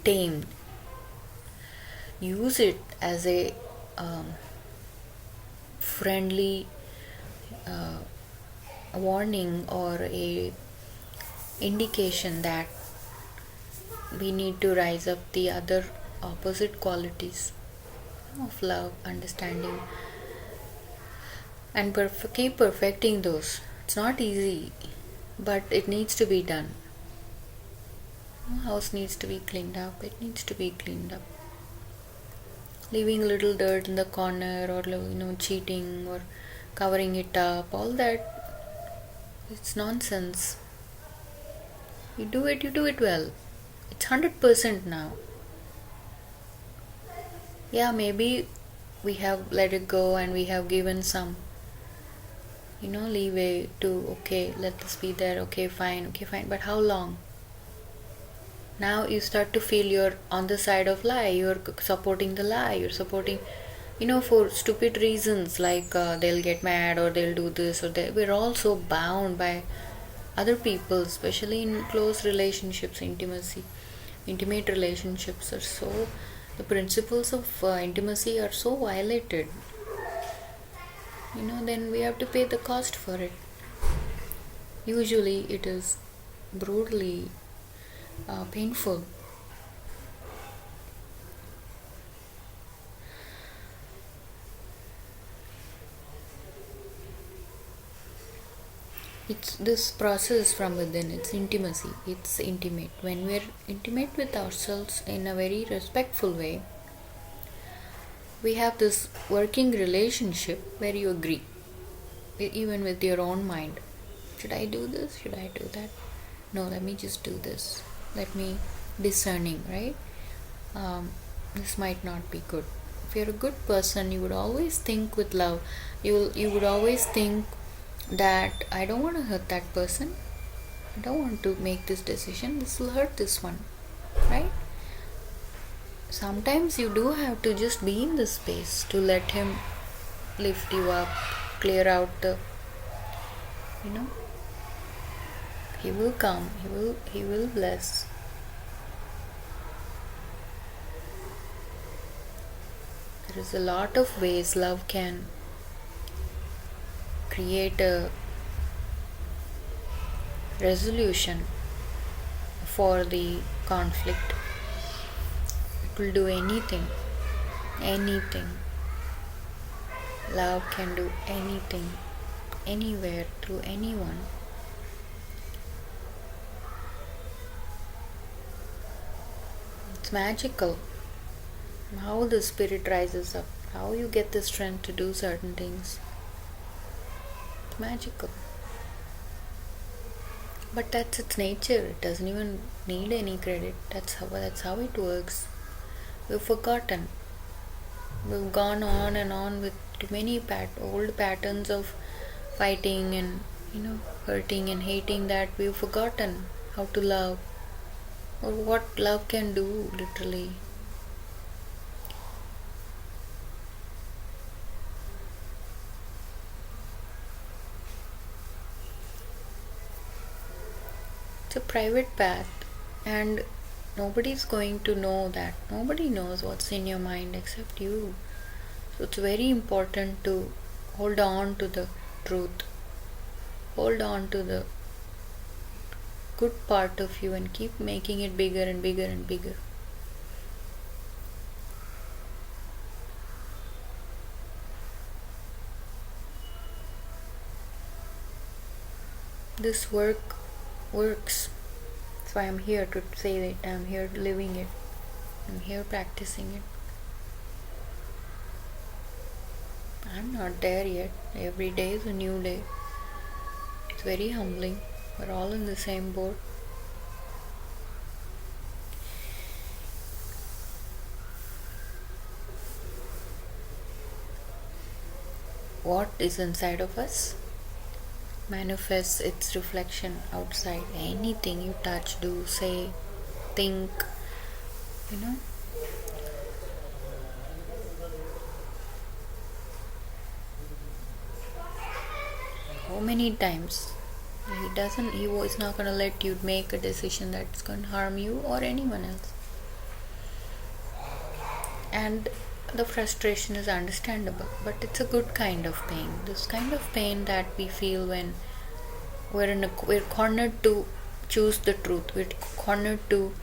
tamed. Use it as a friendly warning or a indication that we need to rise up the other opposite qualities of love, understanding, and keep perfecting those. It's not easy, but it needs to be done. House needs to be cleaned up. It needs to be cleaned up. Leaving little dirt in the corner, or cheating or covering it up, all that, it's nonsense. You do it well. It's 100% now. Yeah, maybe we have let it go and we have given some leeway to, okay, let this be there, okay fine, but how long? Now you start to feel you're on the side of lie, you're supporting the lie, you're supporting, for stupid reasons, like they'll get mad or they'll do this, or we're all so bound by other people, especially in close relationships. Intimate relationships are so, the principles of intimacy are so violated. Then we have to pay the cost for it. Usually it is brutally painful. It's this process from within. It's intimacy. It's intimate. When we're intimate with ourselves in a very respectful way, we have this working relationship where you agree, even with your own mind. Should I do this? Should I do that? No, let me just do this. Let me discerning, right? This might not be good. If you're a good person, you would always think with love. You would always think that I don't want to hurt that person. I don't want to make this decision. This will hurt this one, right? Sometimes you do have to just be in the space to let him lift you up, clear out the, you know, he will come, he will bless. There is a lot of ways love can create a resolution for the conflict. It will do anything. Love can do anything, anywhere, through anyone. It's magical how the spirit rises up, how you get the strength to do certain things. It's magical. But that's its nature. It doesn't even need any credit. That's how it works. We've forgotten. We've gone on and on with too many old patterns of fighting and hurting and hating, that we've forgotten how to love, or what love can do, literally. It's a private path, and nobody's going to know that. Nobody knows what's in your mind except you. So it's very important to hold on to the truth, hold on to the good part of you, and keep making it bigger and bigger and bigger. This works. That's why I'm here to say it. I'm here living it. I'm here practicing it. I'm not there yet. Every day is a new day. It's very humbling. We're all in the same boat. What is inside of us manifests its reflection outside. Anything you touch, do, say, think, How many times he was not going to let you make a decision that's going to harm you or anyone else. And the frustration is understandable, but it's a good kind of pain. This kind of pain that we feel when we're cornered to choose the truth. We're cornered to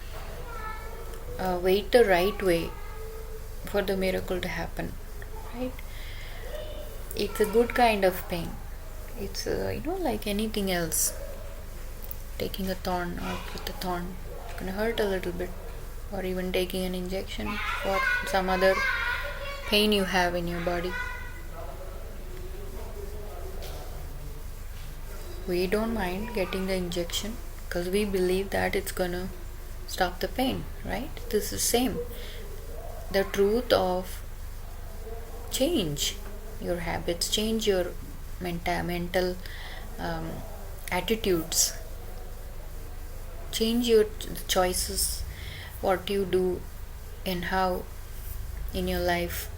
wait the right way for the miracle to happen, right? It's a good kind of pain. It's like anything else. Taking a thorn out with a thorn, it's gonna hurt a little bit, or even taking an injection for some other pain you have in your body. We don't mind getting the injection because we believe that it's gonna stop the pain, right? This is same. The truth of change your habits, change your mental attitudes, change your choices, what you do and how in your life.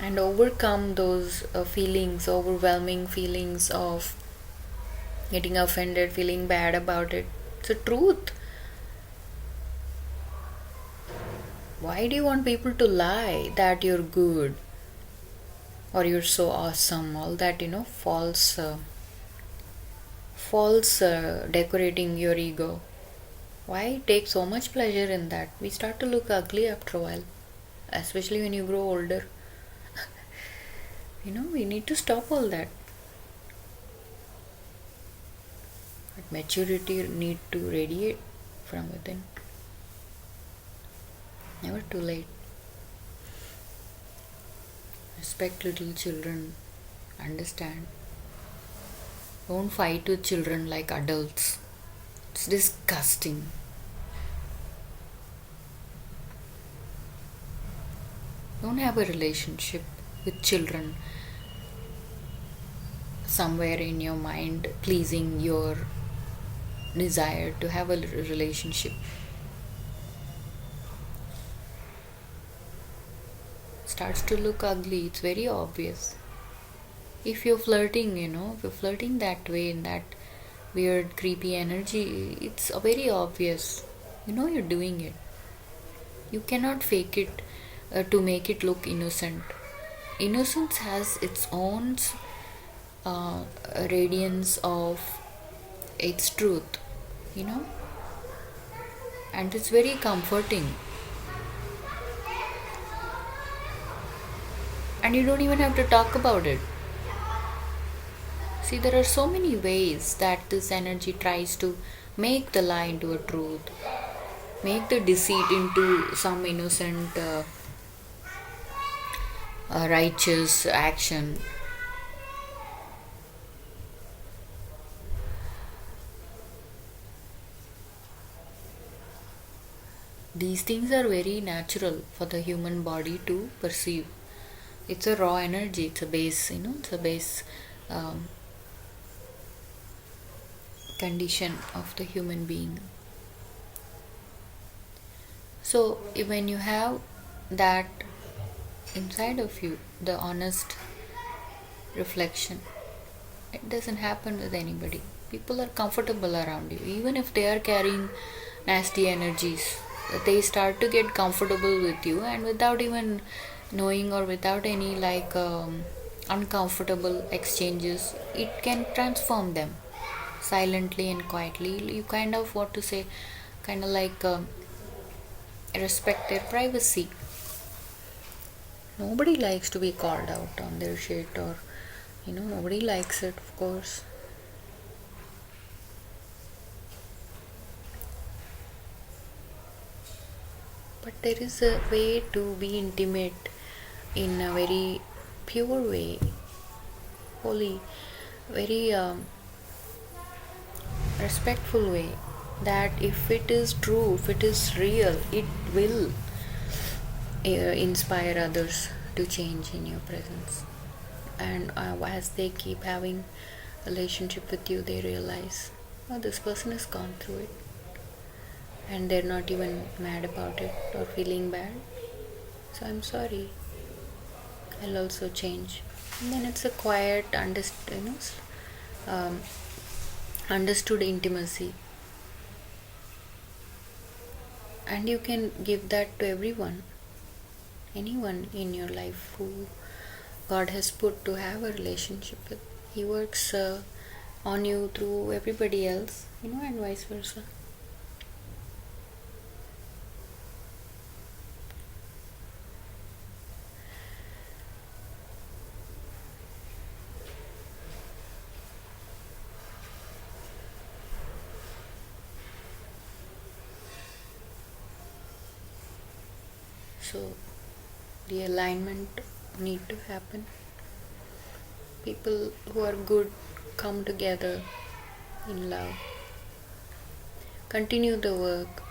And overcome those overwhelming feelings of getting offended, feeling bad about it. It's a truth. Why do you want people to lie that you're good or you're so awesome? All that, false decorating your ego. Why take so much pleasure in that? We start to look ugly after a while, especially when you grow older. We need to stop all that. But maturity need to radiate from within. Never too late. Respect little children. Understand. Don't fight with children like adults. It's disgusting. Don't have a relationship with children somewhere in your mind pleasing your desire to have a relationship. Starts to look ugly, it's very obvious. If you're flirting, if you're flirting that way in that weird creepy energy, it's very obvious. You're doing it. You cannot fake it to make it look innocent. Innocence has its own uh, radiance of its truth, you know, and it's very comforting. And you don't even have to talk about it. See, there are so many ways that this energy tries to make the lie into a truth, make the deceit into some innocent, righteous action. These things are very natural for the human body to perceive. It's a raw energy, it's a base, it's a base um, condition of the human being. So, when you have that inside of you, the honest reflection, it doesn't happen with anybody. People are comfortable around you, even if they are carrying nasty energies. They start to get comfortable with you, and without even knowing or without any uncomfortable exchanges, it can transform them silently and quietly. You kind of what to say, kind of respect their privacy. Nobody likes to be called out on their shit, or nobody likes it, of course. But there is a way to be intimate in a very pure way, holy, very respectful way. That if it is true, if it is real, it will inspire others to change in your presence. And as they keep having a relationship with you, they realize, oh, this person has gone through it, and they're not even mad about it or feeling bad. So I'm sorry. I'll also change. And then it's a quiet, um, understood intimacy, and you can give that to anyone in your life who God has put to have a relationship with. He works on you through everybody else, and vice versa. So the alignment need to happen. People who are good come together in love. Continue the work.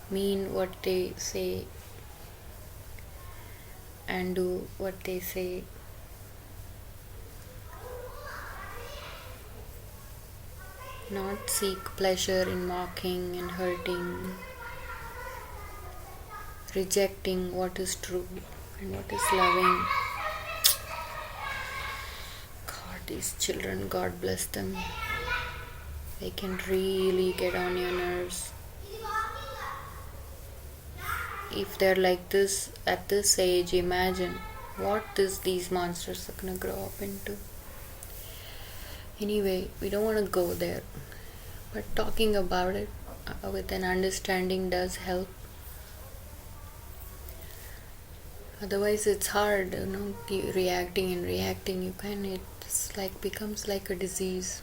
Mean what they say and do what they say. Not seek pleasure in mocking and hurting, rejecting what is true and what is loving. God, these children, God bless them. They can really get on your nerves. If they're like this at this age, imagine what these monsters are gonna grow up into. Anyway, we don't want to go there, but talking about it with an understanding does help. Otherwise, it's hard, reacting and reacting. It's like becomes like a disease.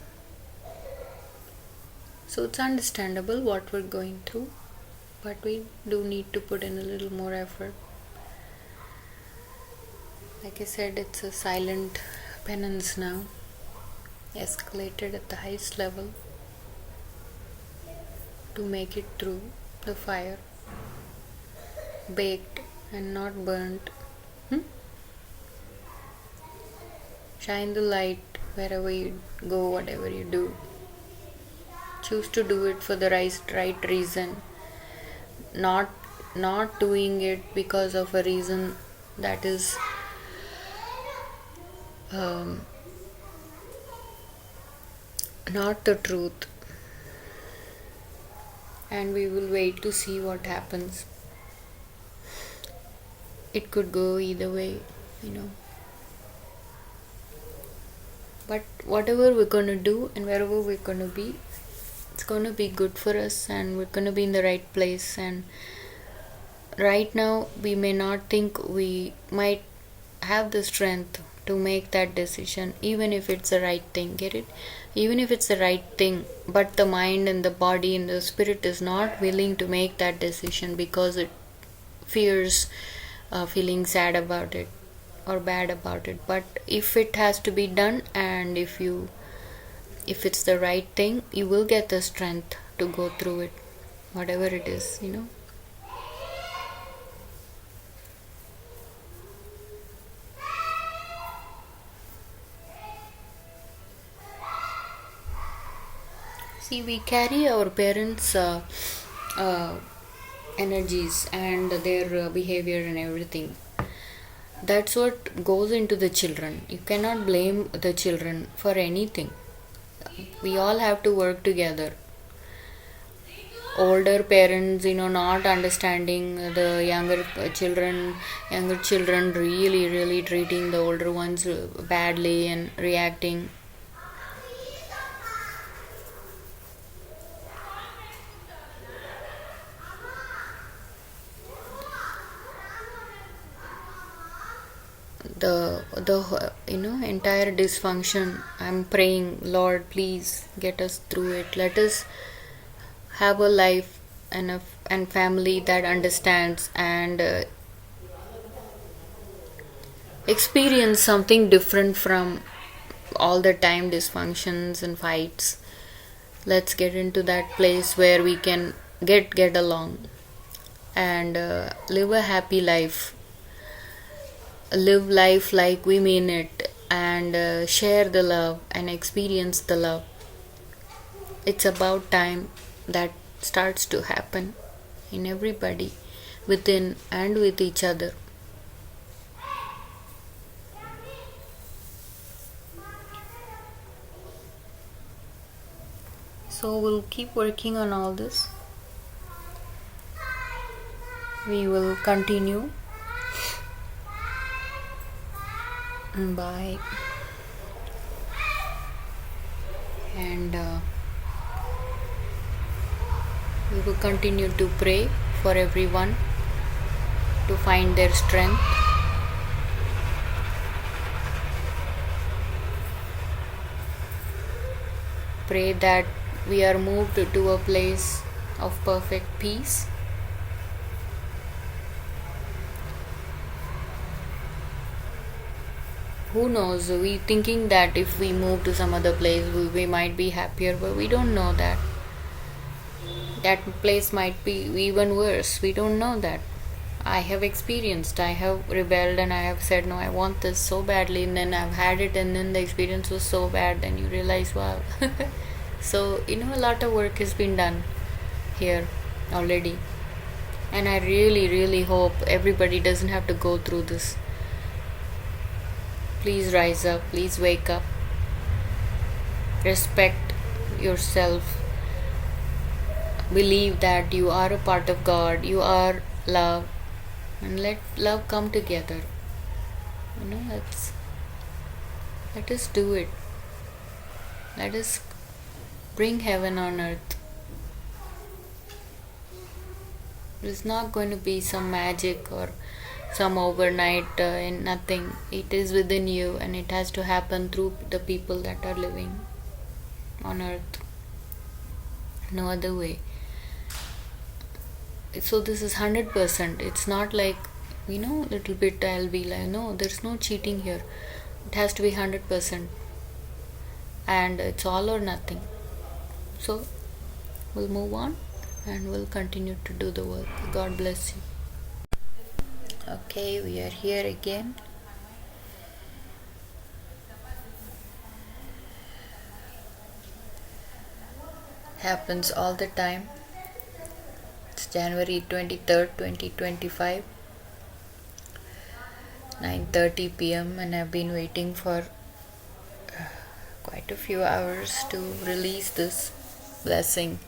So it's understandable what we're going through, but we do need to put in a little more effort. Like I said, it's a silent penance now, escalated at the highest level to make it through the fire, baked and not burnt. Hmm? Shine the light wherever you go, whatever you do. Choose to do it for the right reason, not doing it because of a reason that is um, not the truth. And we will wait to see what happens. It could go either way. But whatever we're gonna do and wherever we're gonna be, it's gonna be good for us, and we're gonna be in the right place. And right now we may not think we might have the strength to make that decision, even if it's the right thing. Get it? Even if it's the right thing, but the mind and the body and the spirit is not willing to make that decision because it fears feeling sad about it or bad about it. But if it has to be done, and if it's the right thing, you will get the strength to go through it, whatever it is. See, we carry our parents' energies and their behavior and everything. That's what goes into the children. You cannot blame the children for anything. We all have to work together. Older parents, not understanding the younger children really, really treating the older ones badly and reacting. The entire dysfunction. I'm praying, Lord, please get us through it. Let us have a life and family that understands and experience something different from all the time dysfunctions and fights. Let's get into that place where we can get along and live a happy life. Live life like we mean it, and share the love and experience the love. It's about time that starts to happen in everybody, within and with each other. So we'll keep working on all this. We will continue. Bye. And we will continue to pray for everyone to find their strength. Pray that we are moved to a place of perfect peace. Who knows? We thinking that if we move to some other place, we might be happier, but we don't know that. That place might be even worse. We don't know that. I have experienced. I have rebelled and I have said, no, I want this so badly, and then I've had it, and then the experience was so bad. Then you realize, wow. So, a lot of work has been done here already. And I really, really hope everybody doesn't have to go through this. Please rise up. Please wake up. Respect yourself. Believe that you are a part of God. You are love. And let love come together. Let us do it. Let us bring heaven on earth. It's not going to be some magic or some overnight and nothing. It is within you, and it has to happen through the people that are living on earth. No other way. So this is 100%. It's not like little bit I'll be like, no, there's no cheating here. It has to be 100%, and it's all or nothing. So we'll move on and we'll continue to do the work. God bless you. Okay, we are here again. Happens all the time. It's January 23rd, 2025, 9:30 p.m., and I've been waiting for quite a few hours to release this blessing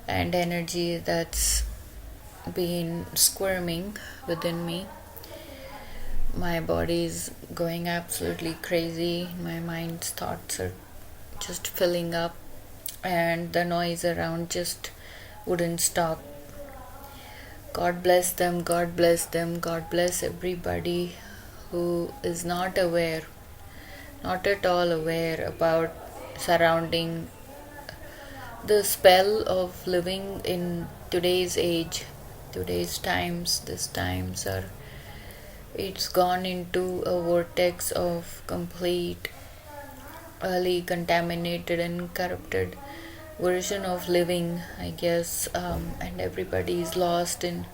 and energy that's been squirming within me. My body is going absolutely crazy. My mind's thoughts are just filling up, and the noise around just wouldn't stop. God bless them, God bless them, God bless everybody who is not aware, not at all aware about surrounding the spell of living in today's age, today's times. These times are, it's gone into a vortex of complete, early contaminated and corrupted version of living, I guess, and everybody is lost in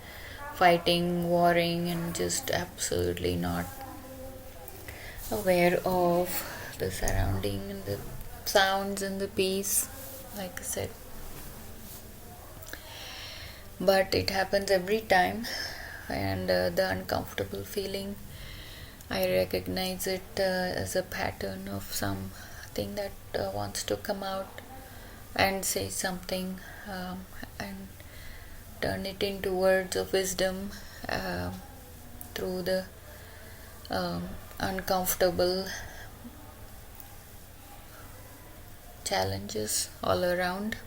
fighting, warring, and just absolutely not aware of the surrounding and the sounds and the peace, like I said. But it happens every time, and the uncomfortable feeling, I recognize it as a pattern of something that wants to come out and say something, and turn it into words of wisdom through the uncomfortable challenges all around.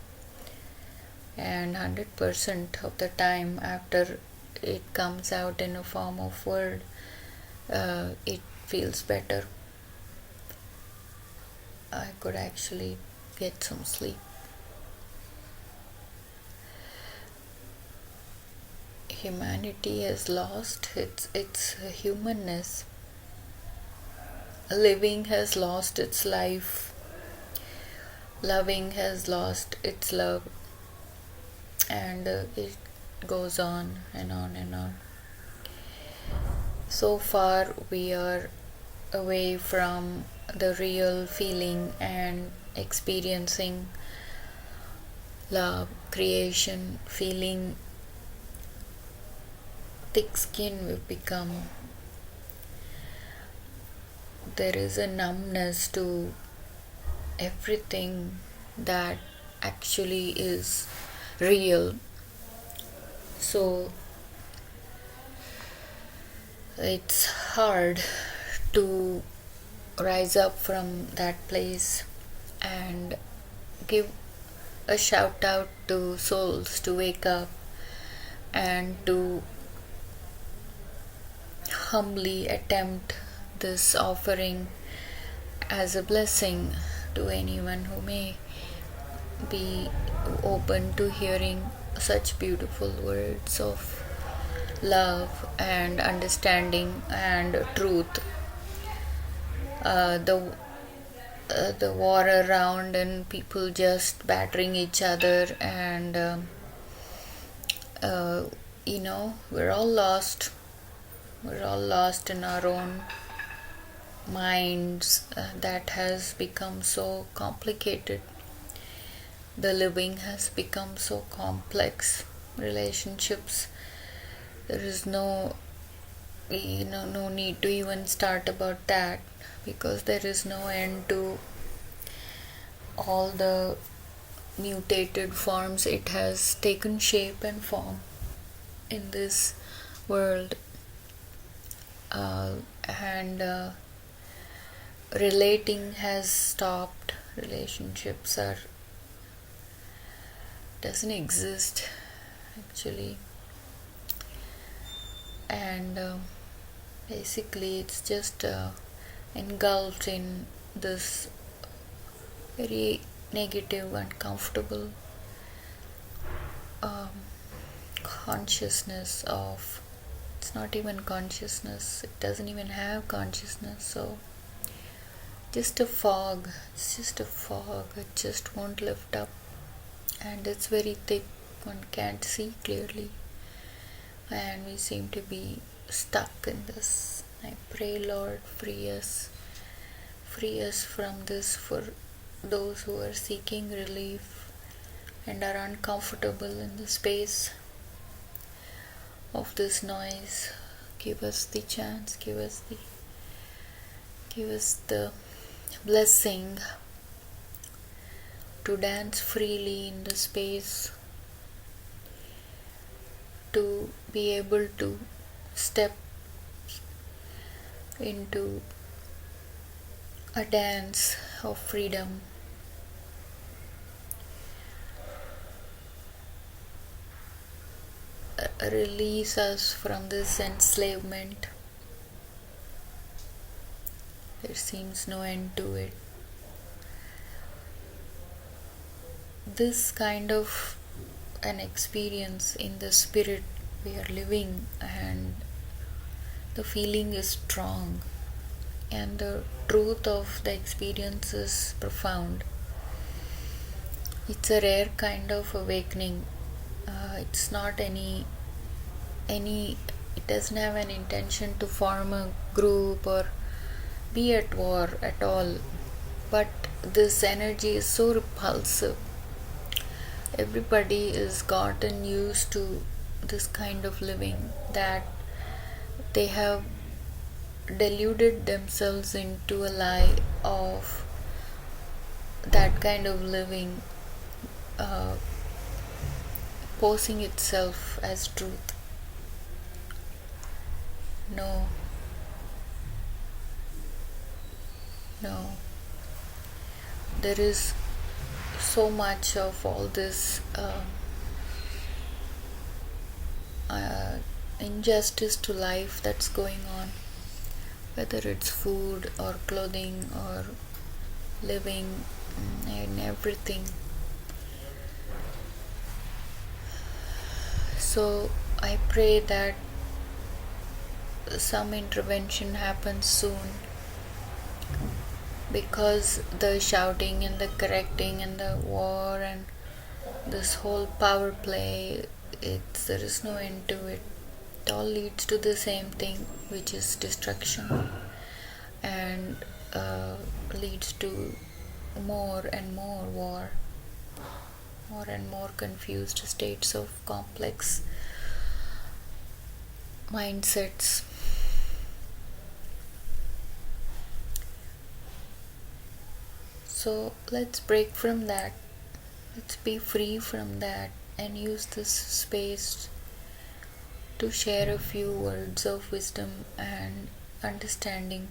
And 100% of the time, after it comes out in a form of word, it feels better. I could actually get some sleep. Humanity has lost its humanness. Living has lost its life. Loving has lost its love. And it goes on and on and on. So far we are away from the real feeling and experiencing love, creation, feeling thick skin we've become. There is a numbness to everything that actually is real. So it's hard to rise up from that place and give a shout out to souls to wake up and to humbly attempt this offering as a blessing to anyone who may be open to hearing such beautiful words of love and understanding and truth. The war around and people just battering each other, and we're all lost. We're all lost in our own minds. That has become so complicated. The living has become so complex. Relationships, there is no need to even start about that, because there is no end to all the mutated forms it has taken shape and form in this world. And relating has stopped. Relationships are doesn't exist actually, and basically it's just engulfed in this very negative, uncomfortable consciousness of It's not even consciousness, it doesn't even have consciousness. So just a fog, it's just a fog, it just won't lift up, and it's very thick, one can't see clearly, and we seem to be stuck in this. I pray, Lord, free us from this for those who are seeking relief and are uncomfortable in the space of this noise. Give us the chance, give us the blessing to dance freely in the space, to be able to step into a dance of freedom. Release us from this enslavement. There seems no end to it. This kind of an experience in the spirit we are living, and the feeling is strong, and the truth of the experience is profound. It's a rare kind of awakening. It's not any it doesn't have an intention to form a group or be at war at all, but this energy is so repulsive. Everybody is gotten used to this kind of living that they have deluded themselves into a lie of that kind of living posing itself as truth. No, there is so much of all this injustice to life that's going on, whether it's food or clothing or living and everything. So I pray that some intervention happens soon, because the shouting and the correcting and the war and this whole power play, there is no end to it. It all leads to the same thing, which is destruction, and leads to more and more war, more and more confused states of complex mindsets. So let's break from that, let's be free from that, and use this space to share a few words of wisdom and understanding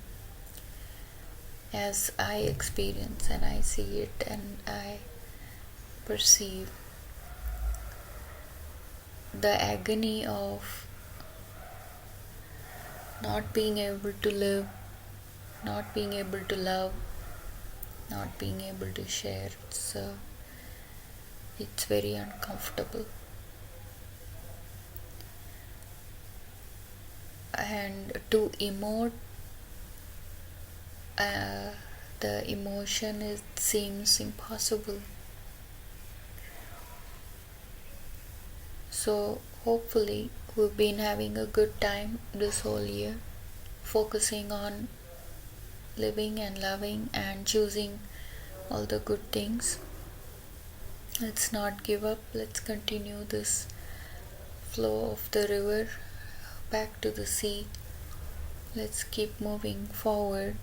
as I experience and I see it and I perceive the agony of not being able to live, not being able to love, not being able to share. It's very uncomfortable, and to emote the emotion, it seems impossible. So hopefully we've been having a good time this whole year, focusing on living and loving and choosing all the good things. Let's not give up. Let's continue this flow of the river back to the sea. Let's keep moving forward.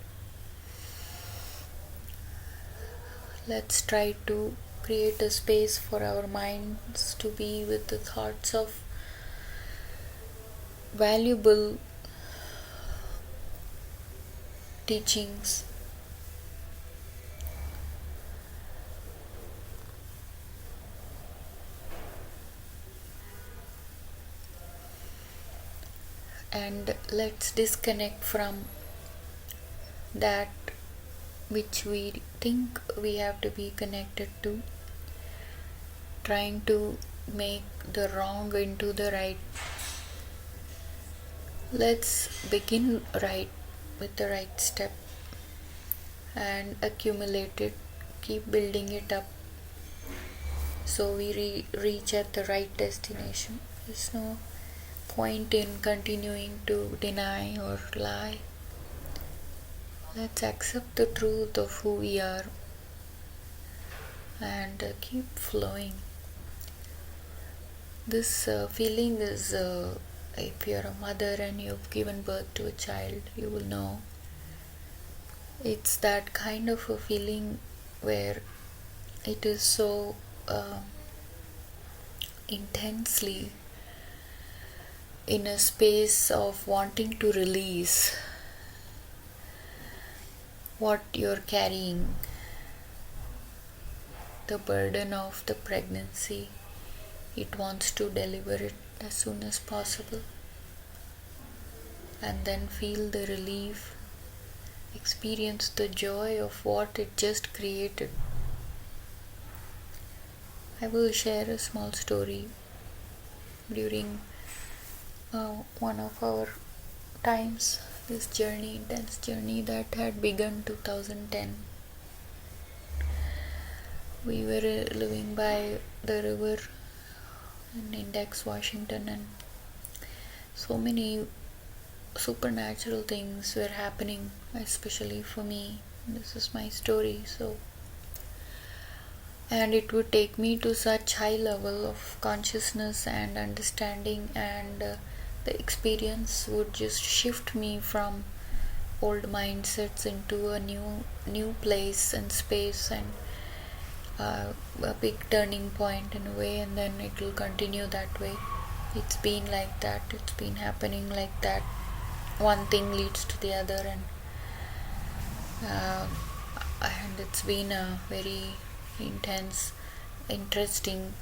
Let's try to create a space for our minds to be with the thoughts of valuable teachings. And let's disconnect from that which we think we have to be connected to, trying to make the wrong into the right. Let's begin right with the right step and accumulate it, keep building it up so we reach at the right destination. There's no point in continuing to deny or lie. Let's accept the truth of who we are and keep flowing. This feeling is, if you're a mother and you've given birth to a child, you will know. It's that kind of a feeling where it is so intensely in a space of wanting to release what you're carrying, the burden of the pregnancy. It wants to deliver it as soon as possible, and then feel the relief, experience the joy of what it just created. I will share a small story. During one of our times, this journey, intense journey that had begun 2010, we were living by the river in Index, Washington, and so many supernatural things were happening, especially for me. This is my story, so, and it would take me to such high level of consciousness and understanding, and the experience would just shift me from old mindsets into a new place and space, and a big turning point in a way, and then it will continue that way. It's been like that, it's been happening like that. One thing leads to the other, uh, and it's been a very intense, interesting,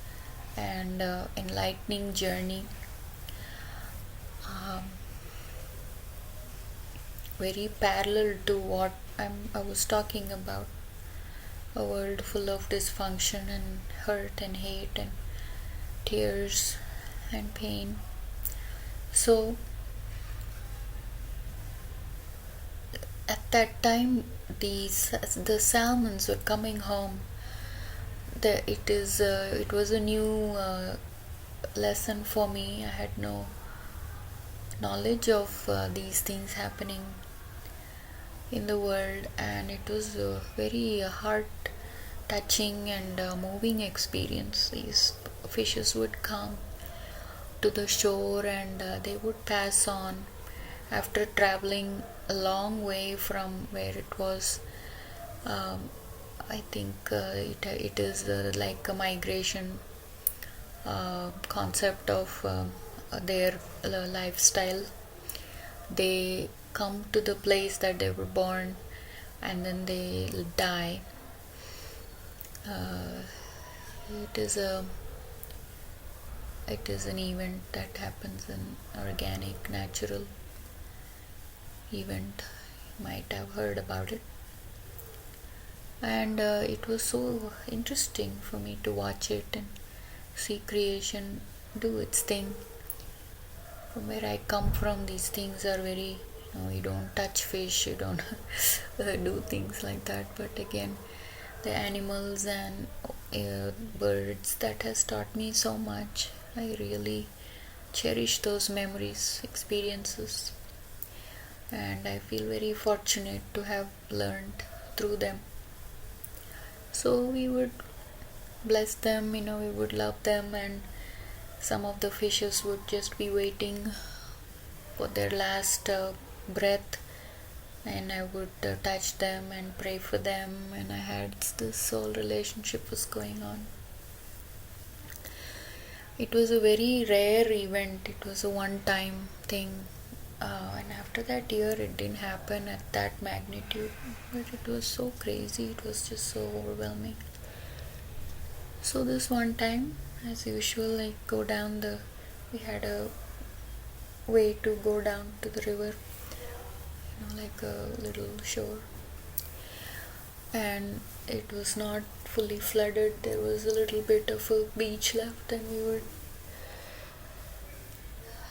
and enlightening journey. Um, very parallel to what I was talking about. A world full of dysfunction and hurt and hate and tears and pain. So at that time, the salmons were coming home. It was a new lesson for me. I had no knowledge of these things happening in the world, and it was a very heart touching and moving experience. These fishes would come to the shore, and they would pass on after traveling a long way from where it was. I think it is like a migration concept of their lifestyle. They come to the place that they were born, and then they die. Uh, it is an event that happens, an organic, natural event. You might have heard about it, and it was so interesting for me to watch it and see creation do its thing. From where I come from, these things are very, you don't touch fish, you don't do things like that. But again, the animals and birds, that has taught me so much. I really cherish those memories, experiences, and I feel very fortunate to have learned through them. So we would bless them, we would love them, and some of the fishes would just be waiting for their last breath, and I would touch them and pray for them, and I had this soul relationship was going on. It was a very rare event, it was a one-time thing, and after that year it didn't happen at that magnitude, but it was so crazy, it was just so overwhelming. So this one time, as usual, we had a way to go down to the river, like a little shore, and it was not fully flooded. There was a little bit of a beach left, and we would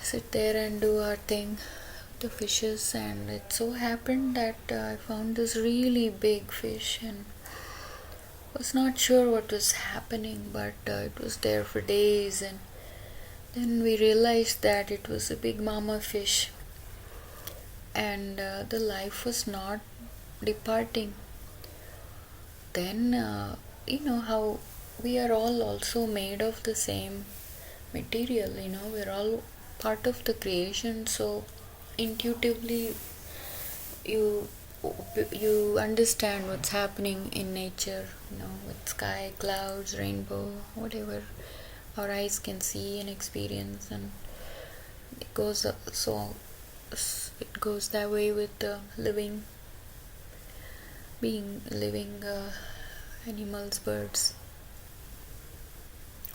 sit there and do our thing, the fishes, and it so happened that I found this really big fish and was not sure what was happening, but it was there for days, and then we realized that it was a big mama fish, and the life was not departing. Then you know how we are all also made of the same material, we're all part of the creation, so intuitively you you understand what's happening in nature, with sky, clouds, rainbow, whatever our eyes can see and experience. And it goes it goes that way with the living animals, birds,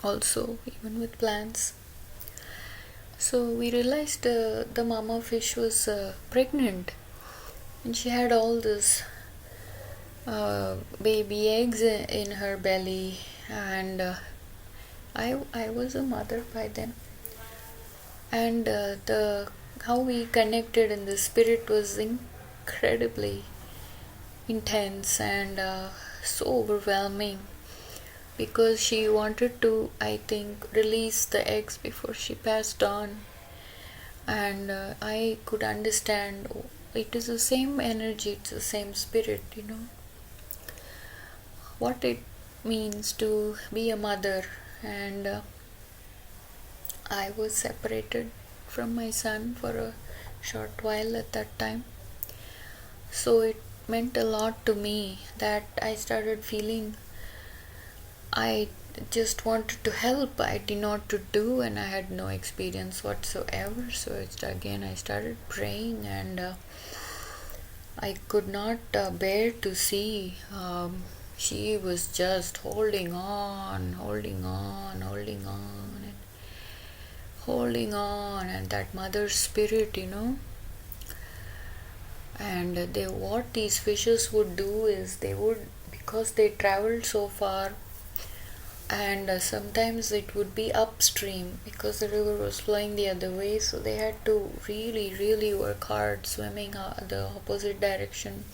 also even with plants. So we realized the mama fish was pregnant, and she had all this baby eggs in her belly, and I was a mother by then, and the how we connected in the spirit was incredibly intense and so overwhelming, because she wanted to, I think, release the eggs before she passed on. And I could understand it is the same energy, it's the same spirit, what it means to be a mother. And I was separated from my son for a short while at that time, so it meant a lot to me that I started feeling I just wanted to help. I didn't know what to do, and I had no experience whatsoever. So again I started praying, and I could not bear to see. She was just holding on, and that mother spirit, and what these fishes would do is they would, because they traveled so far, and sometimes it would be upstream because the river was flowing the other way, so they had to really work hard swimming the opposite direction,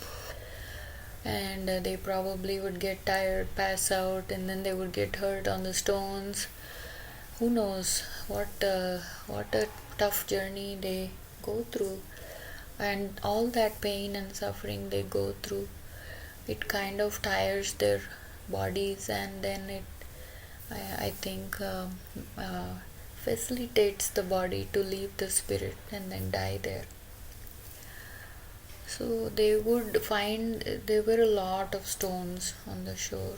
and they probably would get tired, pass out, and then they would get hurt on the stones. Who knows what a tough journey they go through, and all that pain and suffering they go through, it kind of tires their bodies, and then it I think facilitates the body to leave the spirit and then die there. So they would find there were a lot of stones on the shore,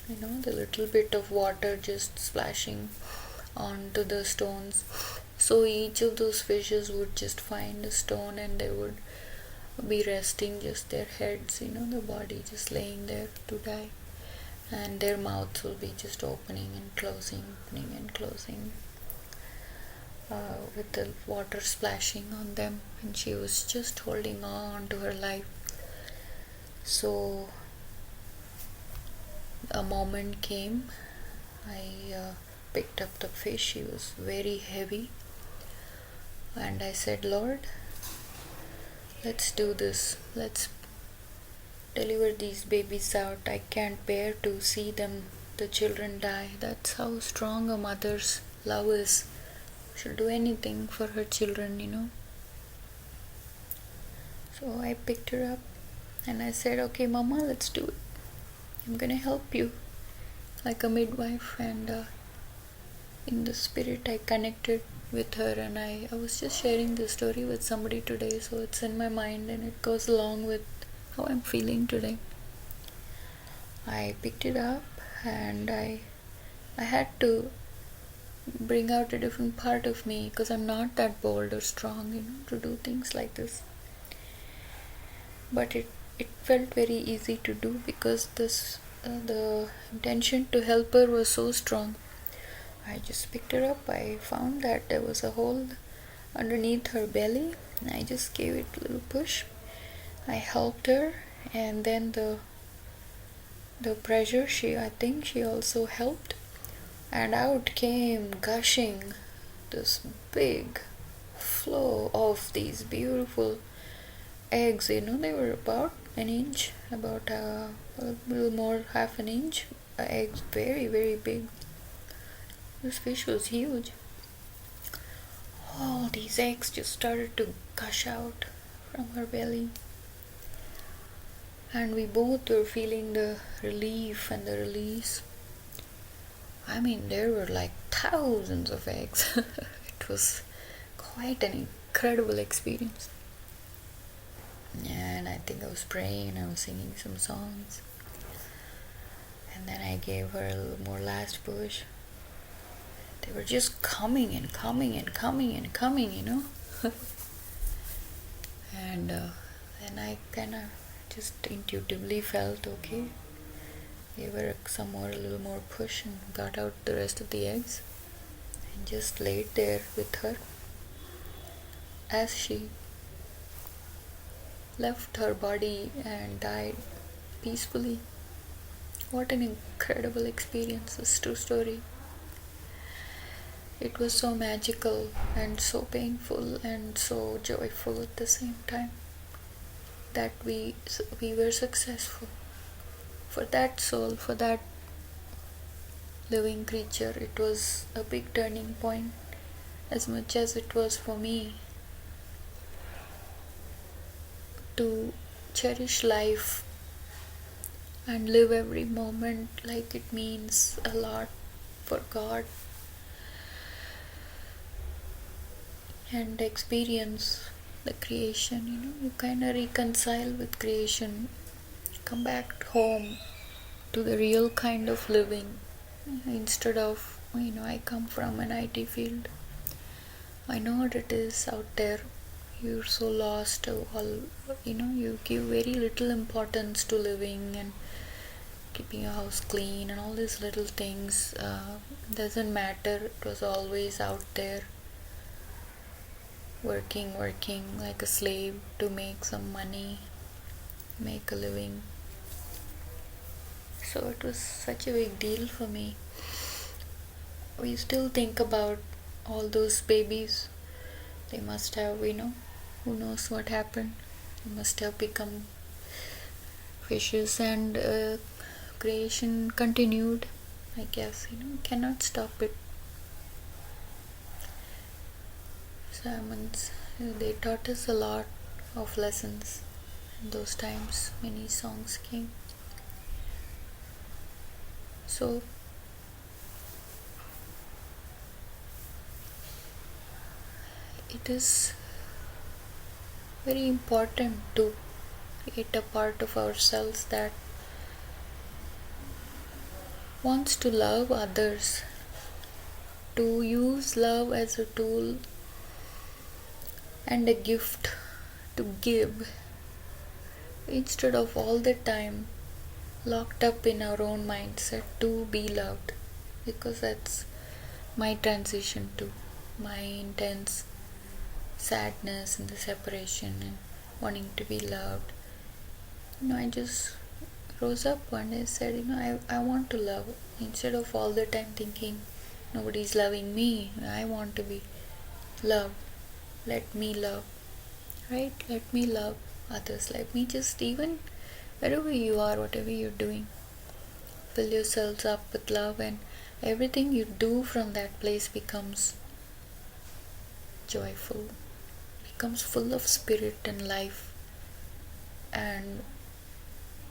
the little bit of water just splashing onto the stones. So each of those fishes would just find a stone, and they would be resting just their heads, the body just laying there to die, and their mouths will be just opening and closing, with the water splashing on them, and she was just holding on to her life. So a moment came, I picked up the fish. She was very heavy, and I said, Lord, let's do this. Let's deliver these babies out. I can't bear to see the children die. That's how strong a mother's love is. She'll do anything for her children. So I picked her up and I said, okay, Mama, let's do it. I'm gonna help you like a midwife. And in the spirit I connected with her, and I was just sharing this story with somebody today, so it's in my mind and it goes along with how I'm feeling today. I picked it up, and I had to bring out a different part of me, because I'm not that bold or strong, to do things like this. But it felt very easy to do, because the intention to help her was so strong. I just picked her up. I found that there was a hole underneath her belly, and I just gave it a little push. I helped her, and then the pressure, I think she also helped, and out came gushing this big flow of these beautiful eggs. They were about an inch, about a little more half an inch. Eggs, very, very big. This fish was huge. All these eggs just started to gush out from her belly. And we both were feeling the relief and the release. I mean, there were like thousands of eggs. It was quite an incredible experience. And I think I was praying and I was singing some songs. And then I gave her a little more last push. They were just coming and coming and coming and coming, And then I kind of just intuitively felt okay. Gave her some more, a little more push, and got out the rest of the eggs and just laid there with her as she left her body and died peacefully. What an incredible experience, this true story. It was so magical and so painful and so joyful at the same time that we were successful. For that soul, for that living creature, it was a big turning point as much as it was for me to cherish life and live every moment like it means a lot for God, and experience the creation. You kind of reconcile with creation, come back home to the real kind of living instead of, I come from an IT field. I know what it is out there. You're so lost to all, you give very little importance to living and keeping your house clean and all these little things. Doesn't matter. It was always out there working like a slave to make some money, make a living. So it was such a big deal for me. We still think about all those babies. They must have, who knows what happened. They must have become fishes, and creation continued, I guess. Cannot stop it. Salmons, they taught us a lot of lessons. In those times, many songs came. So, it is very important to create a part of ourselves that wants to love others, to use love as a tool and a gift to give, instead of all the time locked up in our own mindset to be loved. Because that's my transition to my intense sadness and the separation and wanting to be loved. I just rose up one day and said, I want to love, instead of all the time thinking nobody's loving me. I want to be loved. Let me love, right? Let me love others. Let me just, even wherever you are, whatever you're doing, fill yourselves up with love, and everything you do from that place becomes joyful, becomes full of spirit and life. And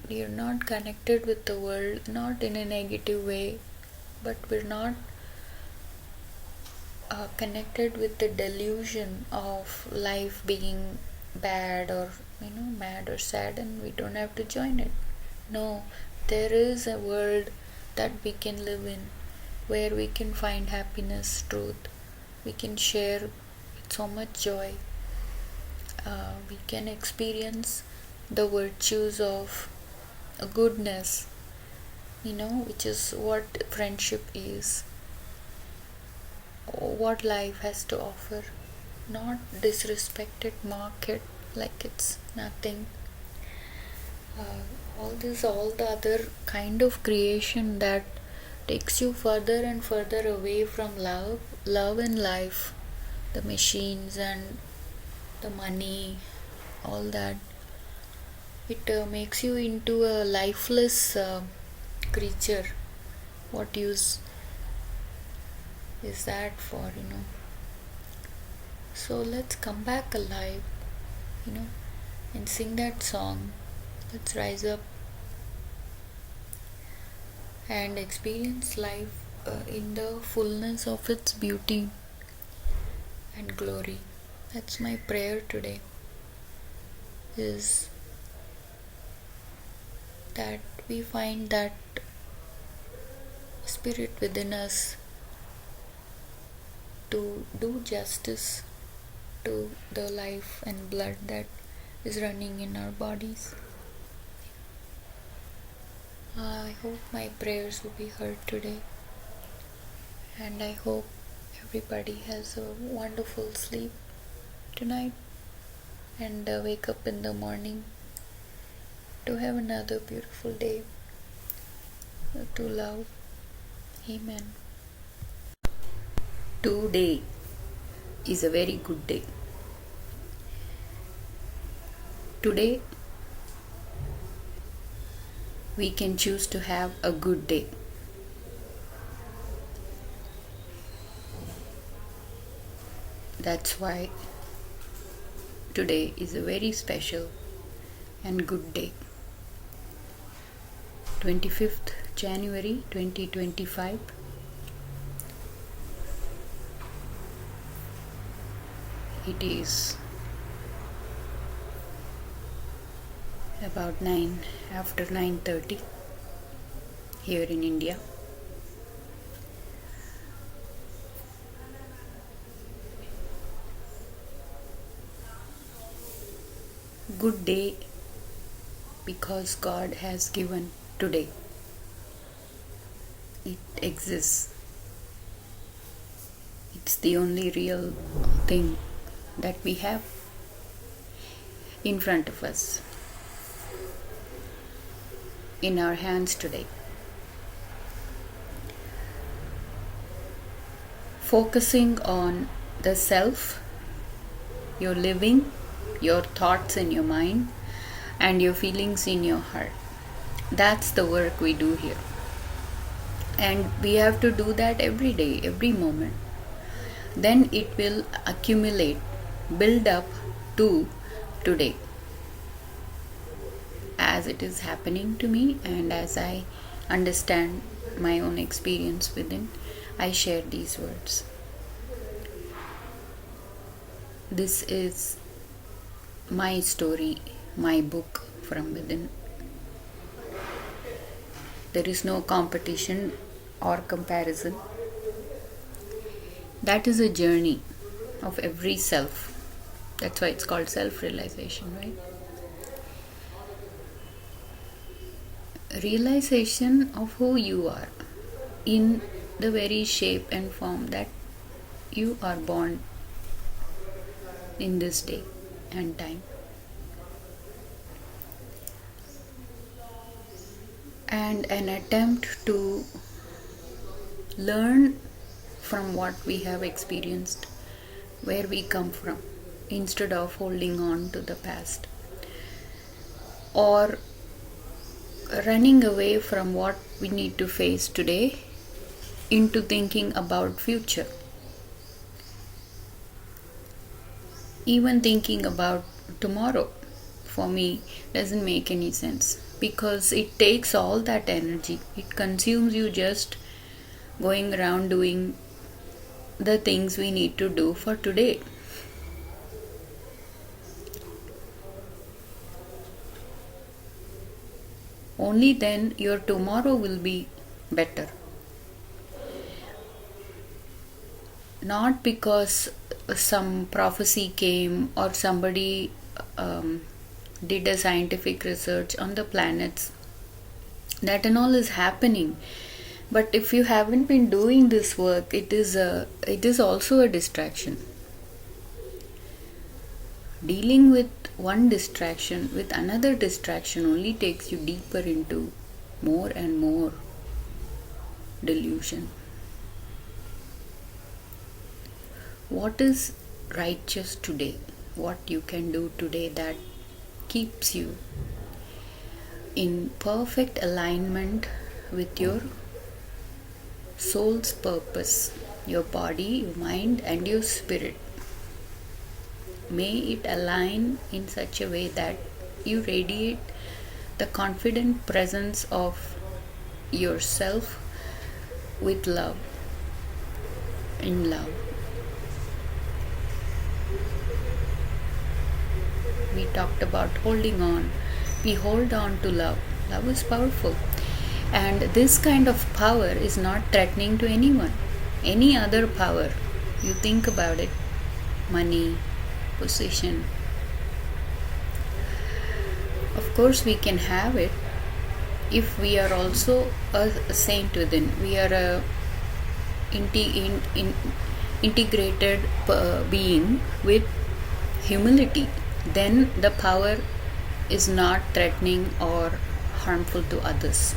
you're not connected with the world, not in a negative way, but we're not connected with the delusion of life being bad or mad or sad, and we don't have to join it. No, there is a world that we can live in where we can find happiness, truth. We can share with so much joy. We can experience the virtues of goodness, which is what friendship is, what life has to offer. Not disrespect it, mock it like it's nothing. All the other kind of creation that takes you further and further away from love and life, the machines and the money, all that. It makes you into a lifeless creature. What use is that for, So let's come back alive, and sing that song. Let's rise up and experience life in the fullness of its beauty and glory. That's my prayer today, is that we find that spirit within us to do justice to the life and blood that is running in our bodies. I hope my prayers will be heard today, and I hope everybody has a wonderful sleep tonight and wake up in the morning to have another beautiful day to love. Amen. Today is a very good day. Today we can choose to have a good day. That's why today is a very special and good day. 25th January 2025. It is about 9:30 here in India. Good day because God has given today. It exists. It's the only real thing that we have in front of us, in our hands today. Focusing on the self, your living, your thoughts in your mind, and your feelings in your heart. That's the work we do here. And we have to do that every day, every moment. Then it will accumulate, build up to today. As it is happening to me and as I understand my own experience within, I share these words. This is my story, my book from within. There is no competition or comparison. That is a journey of every self. That's why it's called self-realization, right? Realization of who you are in the very shape and form that you are born in this day and time. And an attempt to learn from what we have experienced, where we come from, instead of holding on to the past or running away from what we need to face today into thinking about future. Even thinking about tomorrow for me doesn't make any sense, because it takes all that energy. It consumes you just going around doing the things we need to do for today. Only then your tomorrow will be better. Not because some prophecy came or somebody did a scientific research on the planets. That and all is happening. But if you haven't been doing this work, it is also a distraction. Dealing with one distraction with another distraction only takes you deeper into more and more delusion. What is righteous today? What you can do today that keeps you in perfect alignment with your soul's purpose, your body, your mind, and your spirit. May it align in such a way that you radiate the confident presence of yourself with love, in love. We talked about holding on. We hold on to love. Love is powerful. And this kind of power is not threatening to anyone. Any other power, you think about it, money, position. Of course, we can have it if we are also a saint within. We are a integrated being with humility. Then the power is not threatening or harmful to others.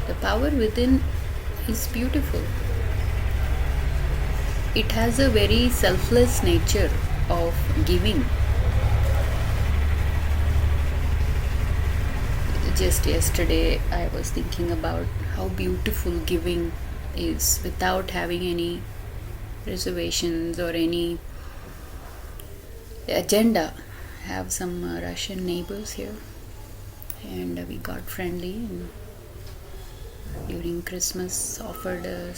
The power within is beautiful. It has a very selfless nature of giving. Just yesterday, I was thinking about how beautiful giving is without having any reservations or any agenda. I have some Russian neighbors here, and we got friendly, and during Christmas offered a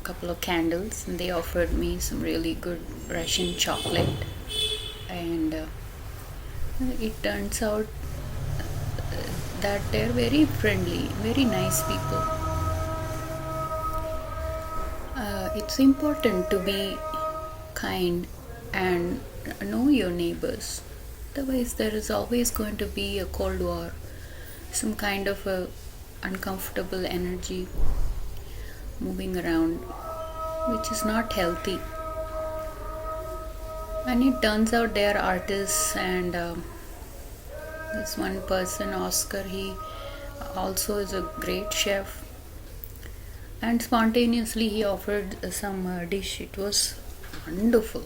couple of candles, and they offered me some really good Russian chocolate, and it turns out that they're very friendly, very nice people. It's important to be kind and know your neighbors. Otherwise, there is always going to be a cold war, some kind of a uncomfortable energy moving around, which is not healthy. And it turns out they are artists, and this one person, Oscar, he also is a great chef, and spontaneously he offered some dish. It was wonderful,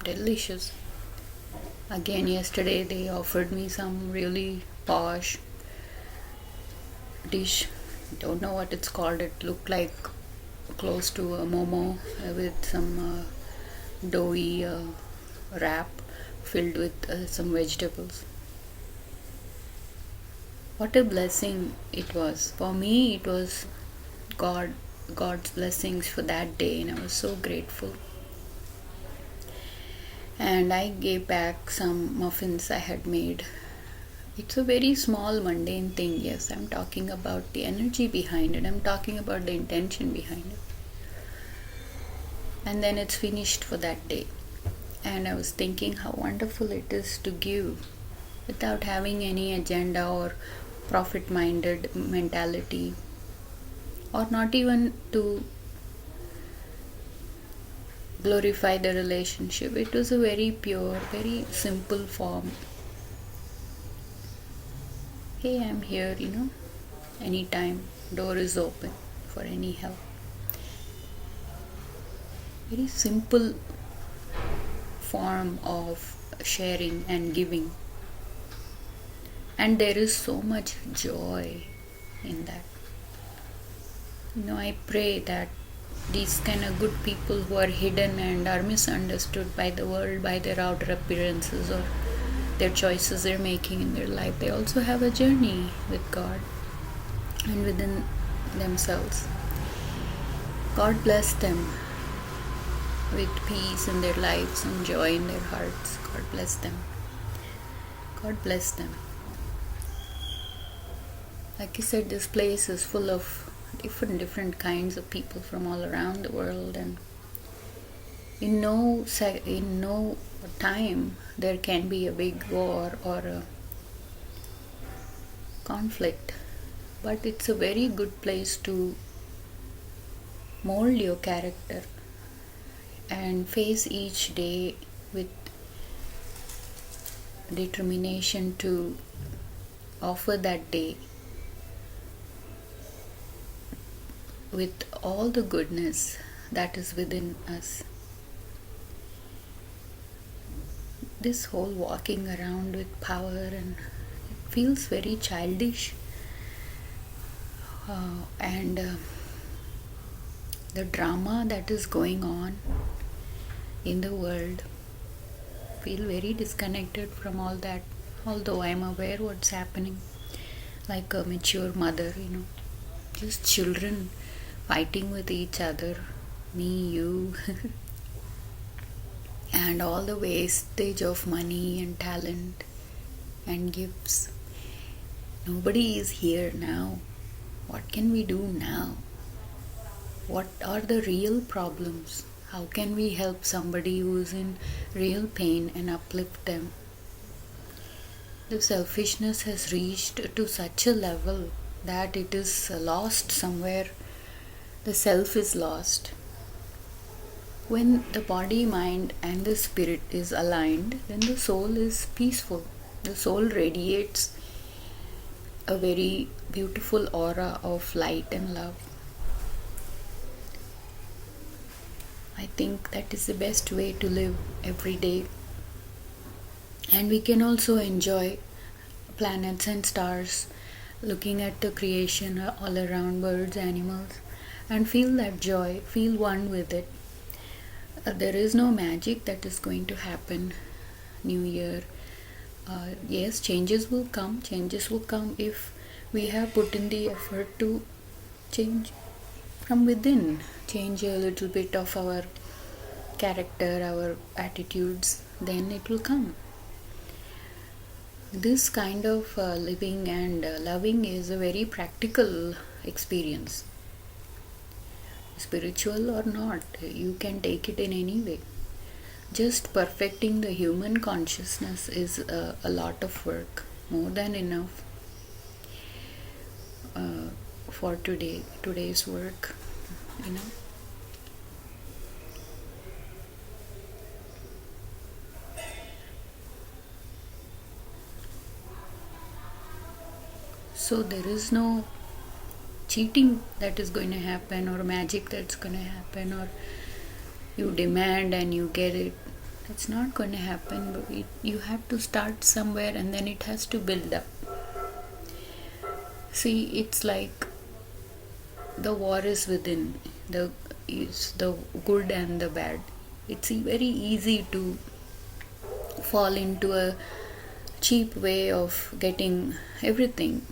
delicious. Again, yesterday they offered me some really posh dish. Don't know what it's called. It looked like close to a momo with some doughy wrap filled with some vegetables. What a blessing it was. For me, it was God's blessings for that day, and I was so grateful. And I gave back some muffins I had made. It's a very small, mundane thing. Yes, I'm talking about the energy behind it. I'm talking about the intention behind it. And then it's finished for that day. And I was thinking how wonderful it is to give without having any agenda or profit-minded mentality, or not even to glorify the relationship. It was a very pure, very simple form. Hey, I'm here, anytime. Door is open for any help. Very simple form of sharing and giving. And there is so much joy in that. I pray that these kind of good people who are hidden and are misunderstood by the world, by their outer appearances or their choices they're making in their life, they also have a journey with God and within themselves. God bless them with peace in their lives and joy in their hearts. God bless them. God bless them. Like I said, this place is full of different kinds of people from all around the world, and in no time there can be a big war or a conflict, but it's a very good place to mold your character and face each day with determination to offer that day with all the goodness that is within us. This whole walking around with power and it feels very childish, and the drama that is going on in the world, feel very disconnected from all that, although I'm aware what's happening, like a mature mother, just children fighting with each other, me, you, and all the wastage of money and talent and gifts. Nobody is here now. What can we do now? What are the real problems? How can we help somebody who's in real pain and uplift them? The selfishness has reached to such a level that it is lost somewhere. The self is lost. When the body, mind, and the spirit is aligned, then the soul is peaceful. The soul radiates a very beautiful aura of light and love. I think that is the best way to live every day. And we can also enjoy planets and stars, looking at the creation all around, birds, animals, and feel that joy, feel one with it. There is no magic that is going to happen New Year. Yes, changes will come if we have put in the effort to change from within, change a little bit of our character, our attitudes, then it will come. This kind of living and loving is a very practical experience. Spiritual or not, you can take it in any way. Just perfecting the human consciousness is a lot of work, more than enough for today's work, So there is no cheating that is going to happen, or magic that's going to happen, or you demand and you get it. That's not going to happen. But you have to start somewhere, and then it has to build up. See, it's like the war is within. It's the good and the bad. It's very easy to fall into a cheap way of getting everything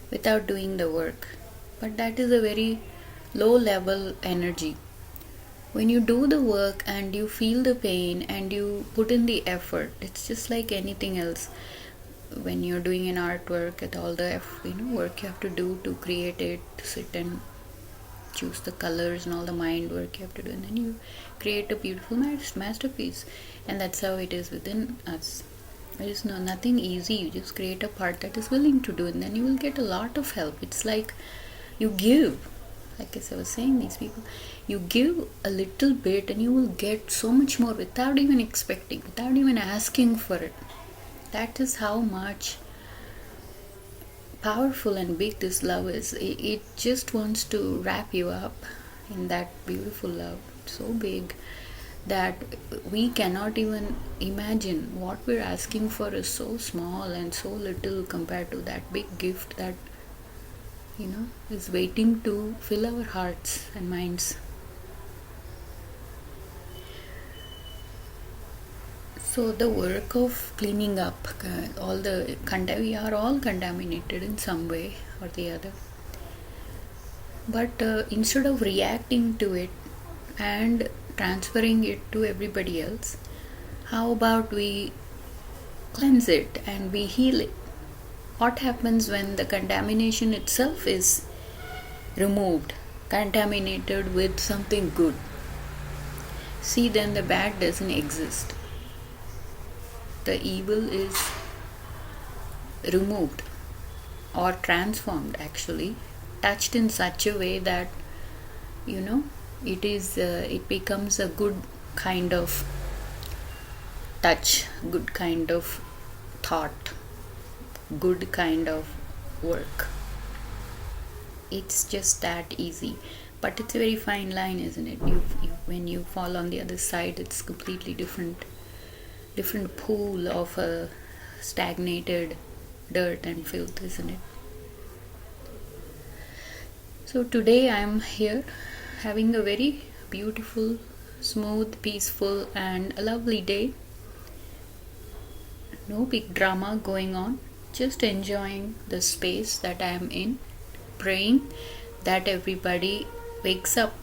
without doing the work. But that is a very low level energy. When you do the work and you feel the pain and you put in the effort, it's just like anything else. When you're doing an artwork, at all the work you have to do to create it, to sit and choose the colors and all the mind work you have to do, and then you create a beautiful masterpiece. And that's how it is within us. There is nothing easy. You just create a part that is willing to do, and then you will get a lot of help. It's like you give, like as I was saying, these people, you give a little bit and you will get so much more without even expecting, without even asking for it. That is how much powerful and big this love is. It just wants to wrap you up in that beautiful love. So big that we cannot even imagine. What we're asking for is so small and so little compared to that big gift that is waiting to fill our hearts and minds. So the work of cleaning up we are all contaminated in some way or the other. But instead of reacting to it and transferring it to everybody else, how about we cleanse it and we heal it? What happens when the contamination itself is removed, contaminated with something good? See, then the bad doesn't exist. The evil is removed or transformed, actually, touched in such a way that it becomes a good kind of touch, good kind of thought, good kind of work. It's just that easy. But it's a very fine line, isn't it? When you fall on the other side, it's completely different pool of stagnated dirt and filth, isn't it? So today I'm here having a very beautiful, smooth, peaceful, and a lovely day. No big drama going on, just enjoying the space that I am in, praying that everybody wakes up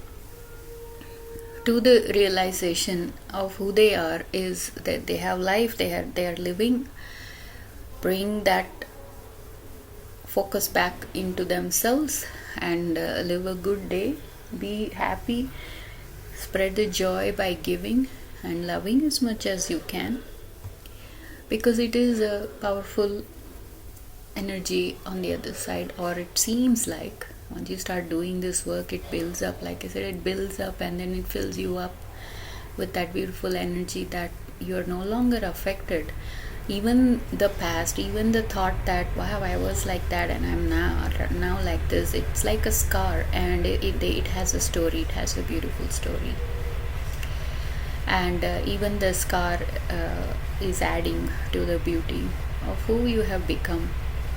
to the realization of who they are, is that they have life, they are living. Bring that focus back into themselves and live a good day. Be happy, spread the joy by giving and loving as much as you can, because it is a powerful energy on the other side, or it seems like. Once you start doing this work, it builds up. Like I said, it builds up and then it fills you up with that beautiful energy that you're no longer affected. Even the past, even the thought that wow, I was like that and I'm now like this, it's like a scar, and it has a story, it has a beautiful story. And even the scar is adding to the beauty of who you have become.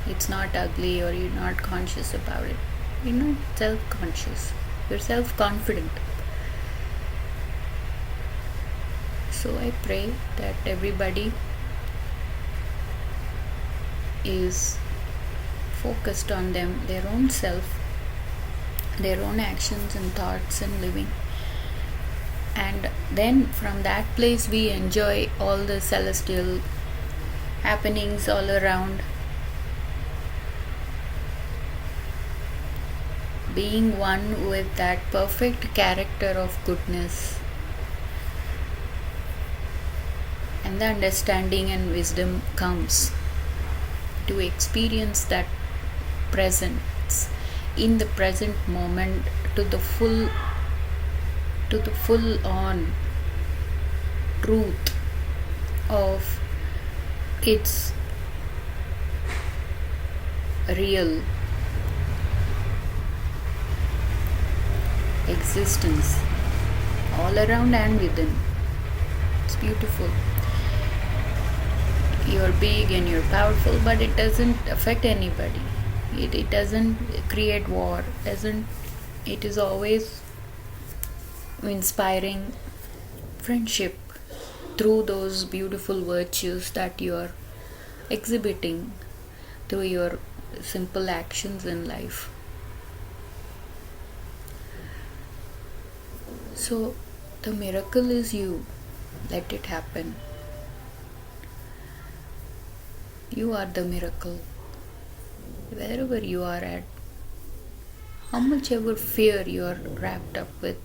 It's not ugly, or you're not conscious about it. You're not self-conscious, you're self-confident. So I pray that everybody is focused on their own self, their own actions and thoughts and living. And then from that place we enjoy all the celestial happenings all around. Being one with that perfect character of goodness, and the understanding and wisdom comes to experience that presence in the present moment to the full on truth of its real existence all around and within. It's beautiful. You're big and you're powerful, but it doesn't affect anybody. It doesn't create war. It is always inspiring friendship through those beautiful virtues that you are exhibiting through your simple actions in life. So the miracle is you. Let it happen. You are the miracle. Wherever you are at, how much ever fear you are wrapped up with,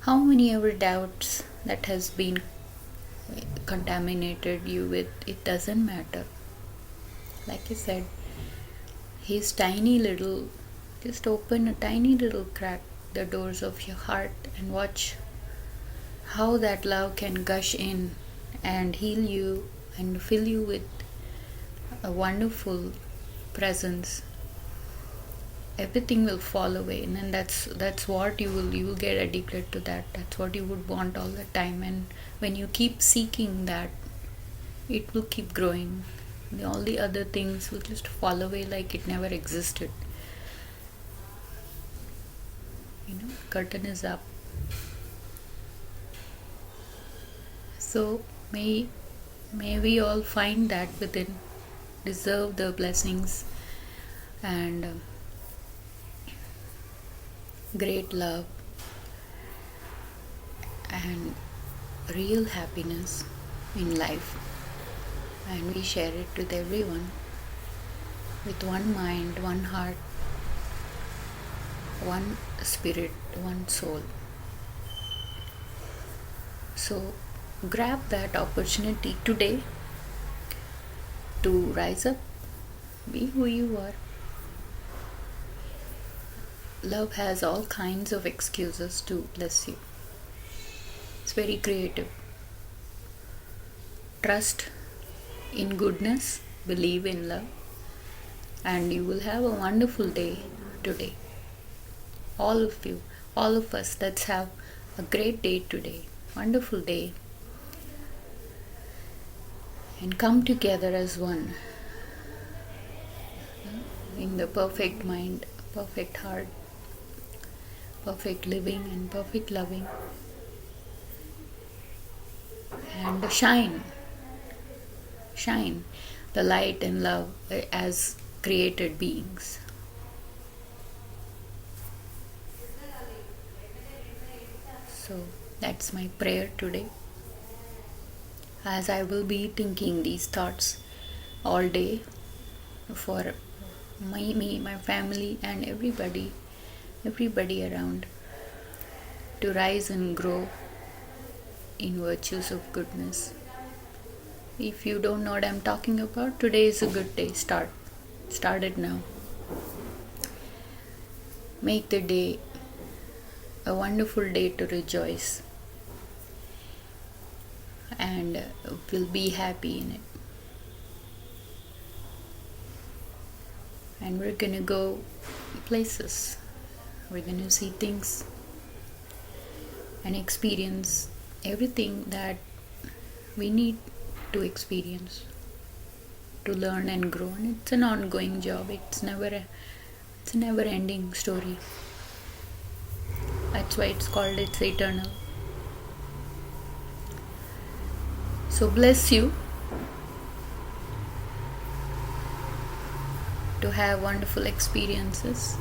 how many ever doubts that has been contaminated you with, it doesn't matter. Like I said, He's tiny little, just open a tiny little crack, the doors of your heart, and watch how that love can gush in and heal you and fill you with a wonderful presence. Everything will fall away, and then that's what you will get addicted to that. That's what you would want all the time, and when you keep seeking that, it will keep growing. All the other things will just fall away like it never existed. Curtain is up. So may we all find that within, deserve the blessings and great love and real happiness in life, and we share it with everyone with one mind, one heart, one spirit, one soul. So grab that opportunity today to rise up, be who you are. Love has all kinds of excuses to bless you. It's very creative. Trust in goodness, believe in love, and you will have a wonderful day today. all of you, all of us. Let's have a great day today, wonderful day, and come together as one in the perfect mind, perfect heart, perfect living, and perfect loving, and shine the light and love as created beings. So that's my prayer today, as I will be thinking these thoughts all day for me, my family, and everybody around, to rise and grow in virtues of goodness. If you don't know what I'm talking about, today is a good day. Start it now. Make the day a wonderful day to rejoice, and will be happy in it. And we're gonna go places. We're gonna see things and experience everything that we need to experience to learn and grow. And it's an ongoing job. It's a never ending story. That's why it's eternal. So bless you to have wonderful experiences.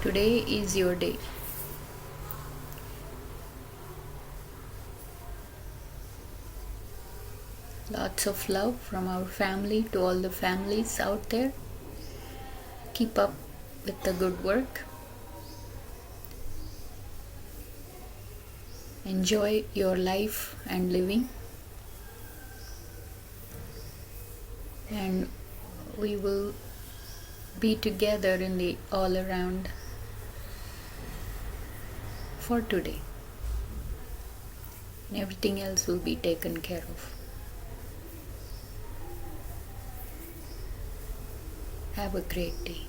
Today is your day. Lots of love from our family to all the families out there. Keep up with the good work. Enjoy your life and living. And we will be together in the all around for today. And everything else will be taken care of. Have a great day.